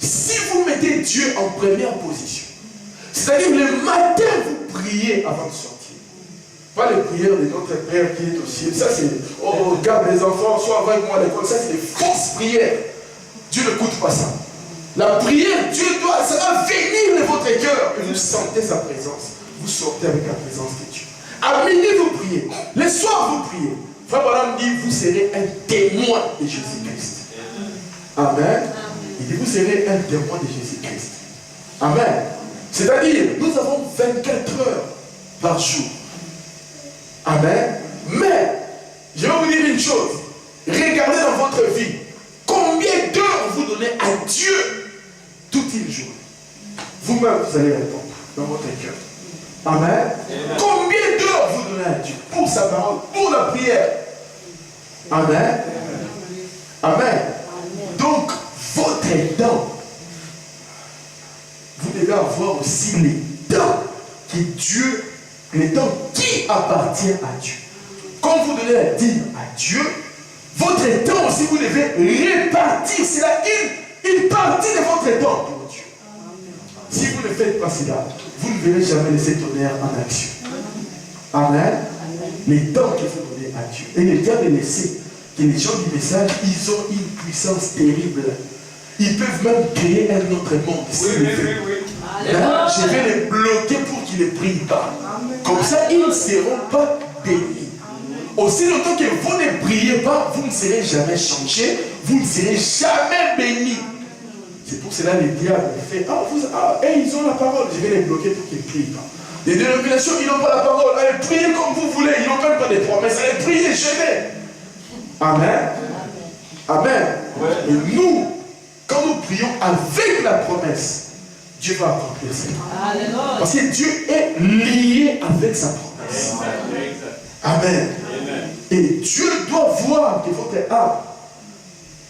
Si vous mettez Dieu en première position, c'est-à-dire le matin vous priez avant de sortir. Pas les prières de notre Père qui est au ciel. Ça c'est, oh, garde les enfants, sois avec moi à l'école. Ça c'est des fausses prières. Dieu n'écoute pas ça. La prière, Dieu doit, ça va venir de votre cœur. Et vous sentez sa présence. Vous sortez avec la présence de Dieu. À midi, vous priez. Le soir, vous priez. Frère Abraham dit, vous serez un témoin de Jésus-Christ. Amen. Il dit, vous serez un témoin de Jésus-Christ. Amen. C'est-à-dire, nous avons 24 heures par jour. Amen. Mais, je vais vous dire une chose. Regardez dans votre vie. Combien d'heures vous donnez à Dieu toute une journée? Vous-même, vous allez répondre dans votre cœur. Amen. Combien d'heures vous donnez à Dieu pour sa parole, pour la prière? Amen. Amen. Donc, votre temps, vous devez avoir aussi les temps que Dieu, les temps qui appartiennent à Dieu. Quand vous donnez la dîme à Dieu, votre temps aussi, vous devez répartir. C'est là une partie de votre temps pour Dieu. Si vous ne faites pas cela, vous ne verrez jamais le tonnerre en action. Amen. Les temps qu'il faut donner à Dieu. Et le diable laisser que les gens du message, ils ont une puissance terrible. Ils peuvent même créer un autre monde. Là, je vais les bloquer pour qu'ils ne prient pas. Comme ça, ils ne seront pas bénis. Aussi longtemps que vous ne priez pas, vous ne serez jamais changés, vous ne serez jamais bénis. C'est pour cela que le diable fait, ils ont la parole, je vais les bloquer pour qu'ils ne prient pas. Les dénominations, ils n'ont pas la parole, allez priez comme vous voulez, ils n'ont même pas des promesses, allez priez, jeûnez. Amen. Amen. Et nous, quand nous prions avec la promesse, Dieu va accomplir cela. Parce que Dieu est lié avec sa promesse. Amen. Et Dieu doit voir que votre âme.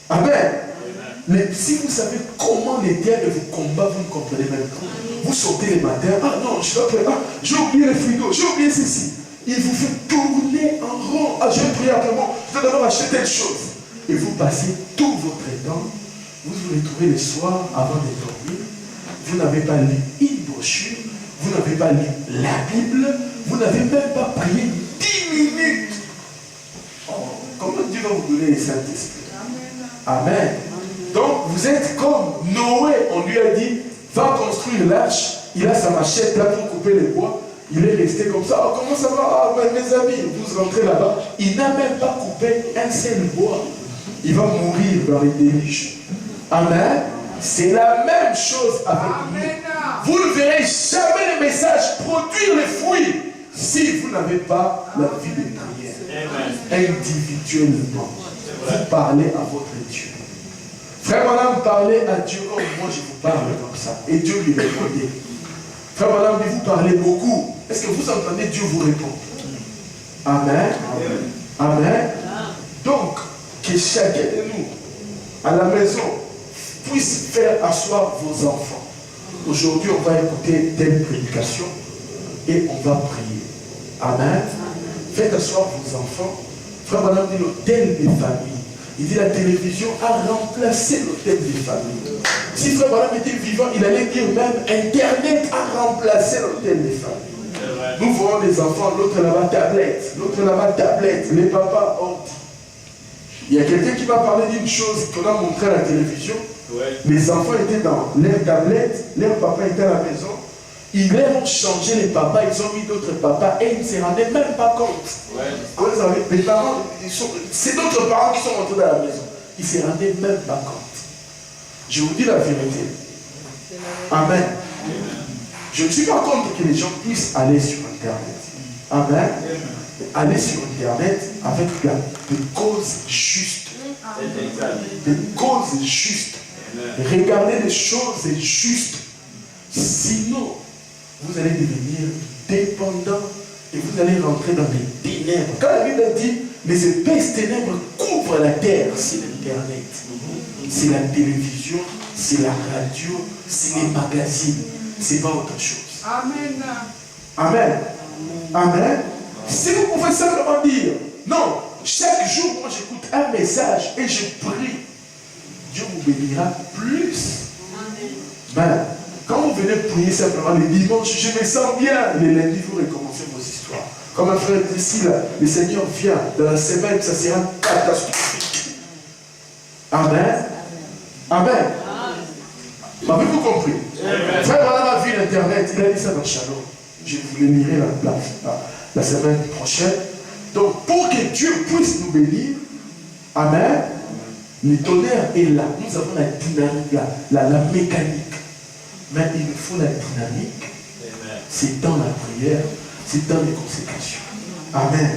Amen. Mais si vous savez comment les diables vous combattent, vous ne comprenez même pas. Vous sortez les matins, non, je dois prier, j'ai oublié le frigo, j'ai oublié ceci. Il vous fait tourner en rond. Je vais prier après moi, je dois d'abord acheter telle chose. Et vous passez tout votre temps vous vous retrouvez le soir avant de dormir, vous n'avez pas lu une brochure, vous n'avez pas lu la Bible, vous n'avez même pas prié 10 minutes. Oh, comment Dieu va vous donner le Saint-Esprit? Amen. Donc vous êtes comme Noé, on lui a dit, va construire l'arche, il a sa machette là pour couper les bois, il est resté comme ça, oh, comment ça va, mes amis, vous rentrez là-bas, il n'a même pas coupé un seul bois, il va mourir dans les déluges. Amen. C'est la même chose avec nous. Vous ne verrez jamais le message produire les fruits si vous n'avez pas la vie de prière. Individuellement, vous parlez à votre Dieu. Frère Madame, parlez à Dieu comme moi je vous parle comme ça. Et Dieu lui répondait. Frère Madame, vous parlez beaucoup. Est-ce que vous entendez Dieu vous répondre? Amen. Amen. Donc, que chacun de nous, à la maison, puisse faire asseoir vos enfants. Aujourd'hui, on va écouter telle prédication et on va prier. Amen. Faites asseoir vos enfants. Frère Madame dit l'hôtel des familles. Il dit la télévision a remplacé l'hôtel des familles. Si Frère Madame était vivant, il allait dire même Internet a remplacé l'hôtel des familles. Nous voyons des enfants, l'autre là-bas tablette, l'autre là-bas tablette, les papas ordi. Il y a quelqu'un qui va parler d'une chose qu'on a montré à la télévision. Ouais. Les enfants étaient dans leur tablette, leur papa était à la maison. Ils leur ont changé les papas, ils ont mis d'autres papas et ils ne se rendaient même pas compte. Ouais. Vous savez, les parents, c'est d'autres parents qui sont rentrés dans la maison. Ils ne se rendaient même pas compte. Je vous dis la vérité. Amen. Je ne suis pas contre que les gens puissent aller sur Internet. Amen. Aller sur Internet avec des causes justes. Des causes justes. Regardez les choses justes. Sinon, vous allez devenir dépendant et vous allez rentrer dans les ténèbres. Quand la Bible dit les épaisses ténèbres couvrent la terre, c'est l'Internet. C'est la télévision, c'est la radio, c'est les magazines. C'est pas autre chose. Amen. Amen. Amen. Si vous pouvez simplement dire, non, chaque jour, moi j'écoute un message et je prie, Dieu vous bénira plus. Ben, quand vous venez prier simplement les dimanches, je me sens bien. Les lundis, vous recommencez vos histoires. Comme un frère dit ici, là, le Seigneur vient dans la semaine, ça sera catastrophique. Amen. Amen. M'avez-vous compris? Frère Madame a vu l'Internet, il a dit ça dans Shalom. Je vous le lirai la semaine prochaine. Donc, pour que Dieu puisse nous bénir, amen, le tonnerre est là. Nous avons la dynamique, la mécanique. Mais il nous faut la dynamique. C'est dans la prière, c'est dans les consécrations. Amen.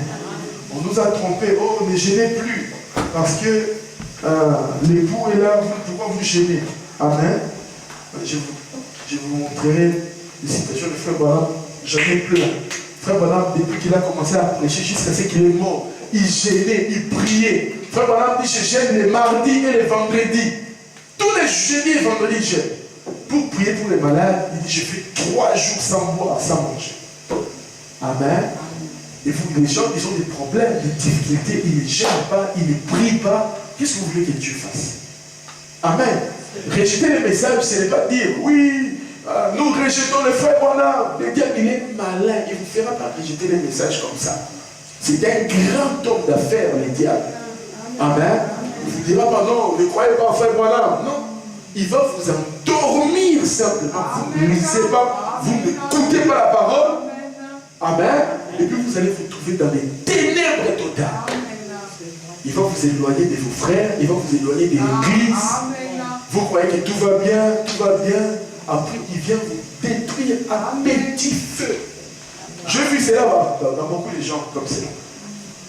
On nous a trompés. Oh, ne gênez plus. Parce que l'époux est là, pourquoi vous gênez? Amen. Je vous montrerai les citations de Frère Branham. J'en ai plein. Frère Branham, depuis qu'il a commencé à prêcher jusqu'à ce qu'il est mort, il gênait, il priait. Frère Branham dit, je gêne les mardis et les vendredis. Tous les jeudis et vendredis, je gêne. Pour prier pour les malades, il dit, je fais 3 jours sans boire, sans manger. Amen. Et vous, les gens, ils ont des problèmes, des difficultés, ils ne gênent pas, ils ne prient pas. Qu'est-ce que vous voulez que Dieu fasse? Amen. Rejeter les messages, ce n'est pas dire, oui, nous rejetons le frère Branham. Le diable, il est malin, il ne vous fera pas rejeter les messages comme ça. C'est un grand homme d'affaires, le diable. Amen. Il vous dira pas, non, ne croyez pas au frère Branham. Non. Il va vous endormir simplement. Vous ne lisez pas, vous n'écoutez pas la parole. Amen. Et puis vous allez vous trouver dans les ténèbres totales. Il va vous éloigner de vos frères, il va vous éloigner de l'église. Vous croyez que tout va bien, tout va bien. Après, il vient vous détruire à petit feu. J'ai vu cela dans beaucoup de gens comme ça.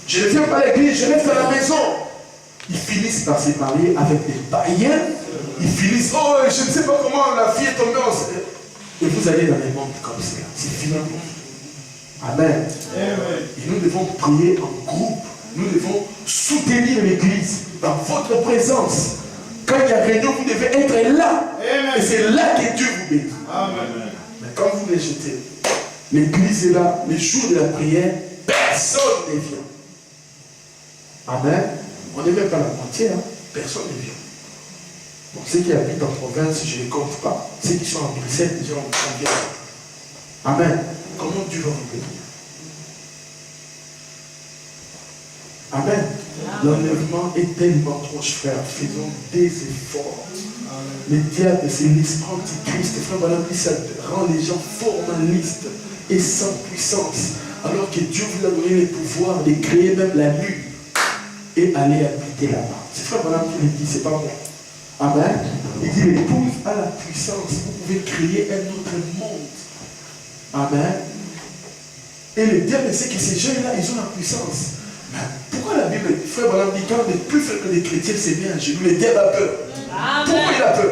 Je ne viens pas à l'église, je reste à la maison. Ils finissent par se marier avec des païens. Ils finissent, oh, je ne sais pas comment la fille est tombée enceinte. Et vous allez dans les mondes comme ça. C'est fini. Amen. Et nous devons prier en groupe. Nous devons soutenir l'église dans votre présence. Quand il y a réunion, vous devez être là. Et c'est là que Dieu vous bénit. Mais quand vous rejetez, l'église est là, les jours de la prière, personne ne vient. Amen. On n'est même pas la moitié, hein? Personne ne vient. Bon, ceux qui habitent en province, je ne les compte pas. Ceux qui sont en Bruxelles, déjà, on sent bien. Amen. Comment Dieu va vous bénir? Amen. L'enlèvement est tellement proche, frère. Faisons des efforts. Le diable, c'est l'esprit antichrist. Frère, voilà, ça rend les gens formalistes et sans puissance. Alors que Dieu vous a donné le pouvoir de créer même la lune et aller habiter là-bas. C'est frère, voilà, qui le dit, c'est pas moi. Amen. Il dit, l'épouse a la puissance. Vous pouvez créer un autre monde. Amen. Et le diable sait que ces gens-là, ils ont la puissance. Mais pourquoi la Bible, frère Branham dit, quand les plus faibles des chrétiens s'est mis à genoux, le diable a peur. Pourquoi il a peur?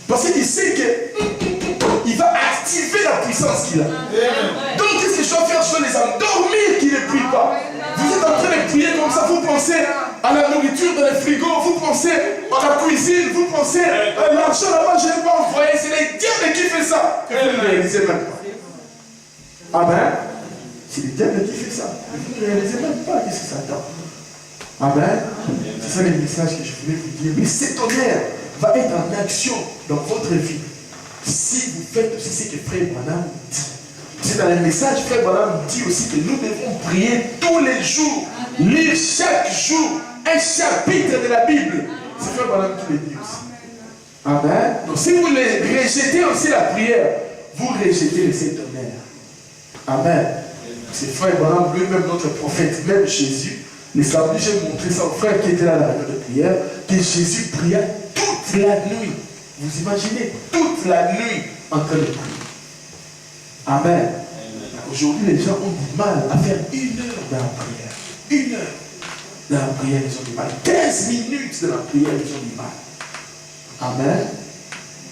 Parce qu'il sait qu'il va activer la puissance qu'il a. Donc, qu'est-ce que je dois faire? Je dois les endormir qu'ils ne prient pas. Vous êtes en train de prier comme ça, vous pensez à la nourriture dans le frigo, vous pensez à la cuisine, vous pensez à l'argent là-bas, je ne l'ai pas envoyé. C'est le diable qui fait ça. Que vous ne réalisez même pas. Amen. C'est le diable qui fait ça. Vous ne réalisez même pas qu'est-ce que ça attend. Amen. C'est ça le message que je voulais vous dire. Mais cet tonnerre va être en action dans votre vie. Si vous faites aussi ce que Frère Branham dit. C'est dans le message, Frère Branham dit aussi que nous devons prier tous les jours, lire chaque jour un chapitre de la Bible. C'est Frère Branham qui le dit aussi. Amen. Donc si vous rejetez aussi la prière, vous rejetez le Saint-Tonnerre. Amen. C'est Frère Branham lui-même, notre prophète, même Jésus. Les samedis, j'ai montré ça au frère qui était là à la réunion de prière, que Jésus pria toute la nuit. Vous imaginez, toute la nuit en train de prier. Amen. Aujourd'hui, les gens ont du mal à faire 1 heure dans la prière. 1 heure dans la prière, ils ont du mal. 15 minutes dans la prière, ils ont du mal. Amen.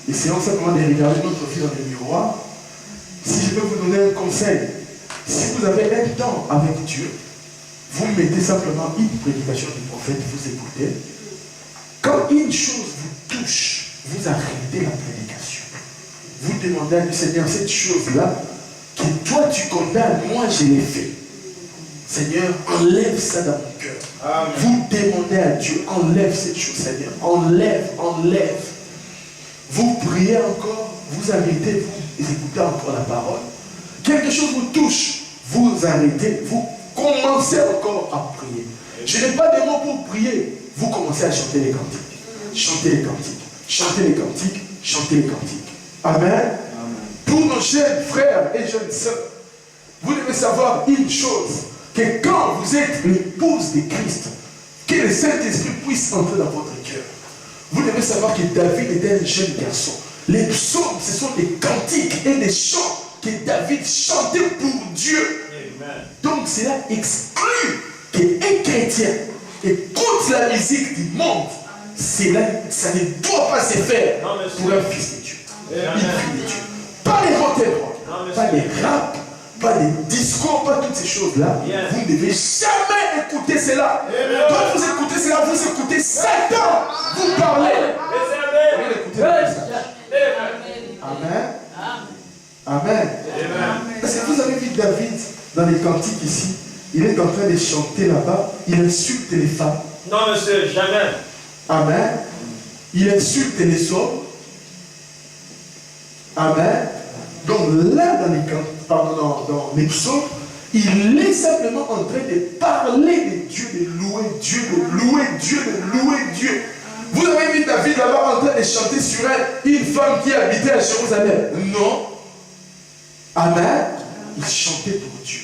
Essayons simplement de regarder notre vie dans le miroir. Si je peux vous donner un conseil, si vous avez un temps avec Dieu, vous mettez simplement une prédication du prophète, vous écoutez. Quand une chose vous touche, vous arrêtez la prédication. Vous demandez à Dieu, Seigneur, cette chose-là, que toi tu condamnes, moi je l'ai fait. Seigneur, enlève ça dans mon cœur. Amen. Vous demandez à Dieu, enlève cette chose, Seigneur. Enlève, enlève. Vous priez encore, vous arrêtez, vous écoutez encore la parole. Quelque chose vous touche, vous arrêtez, vous commencez encore à prier. Je n'ai pas de mots pour prier. Vous commencez à chanter les cantiques. Chantez les cantiques. Chantez les cantiques. Chantez les cantiques. Amen. Amen. Pour nos jeunes frères et jeunes sœurs, vous devez savoir une chose, que quand vous êtes l'épouse de Christ, que le Saint-Esprit puisse entrer dans votre cœur. Vous devez savoir que David était un jeune garçon. Les psaumes, ce sont des cantiques et des chants que David chantait pour Dieu. Donc cela exclut qu'un chrétien écoute la musique du monde. Cela, ça ne doit pas se faire pour un fils de Dieu. Une fille de Dieu. Pas les rock, pas les rap, pas les discours, pas toutes ces choses-là. Vous ne devez jamais écouter cela. Quand vous écoutez cela, vous écoutez Satan. Vous parlez. Vous écoutez le message. Amen. Amen. Parce que vous avez vu David dans les cantiques ici, il est en train de chanter là-bas, il insulte les femmes. Non, monsieur, jamais. Amen. Il insulte les hommes. Amen. Donc là, dans les cantiques, dans les psaumes, il est simplement en train de parler de Dieu, de louer Dieu, de louer Dieu, de louer Dieu. Vous avez vu David là-bas en train de chanter sur elle, une femme qui habitait à Jérusalem. Non. Amen. Il chantait pour Dieu,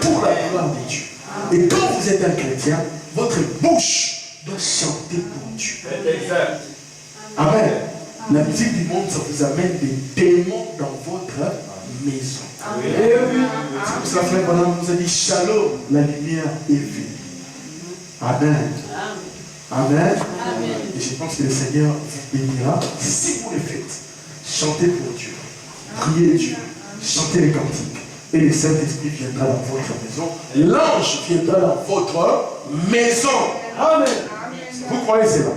pour la gloire de Dieu. Et quand vous êtes un chrétien, votre bouche doit chanter pour Dieu. Amen. La musique du monde, ça vous amène des démons dans votre maison. C'est pour cela que Frère Branham nous a dit Shalom, la lumière est venue. Amen. Amen. Et je pense que le Seigneur vous bénira si vous le faites. Chantez pour Dieu, priez Dieu, chantez les cantiques. Et le Saint-Esprit viendra dans votre maison. L'ange viendra dans votre maison. Amen. Vous croyez cela?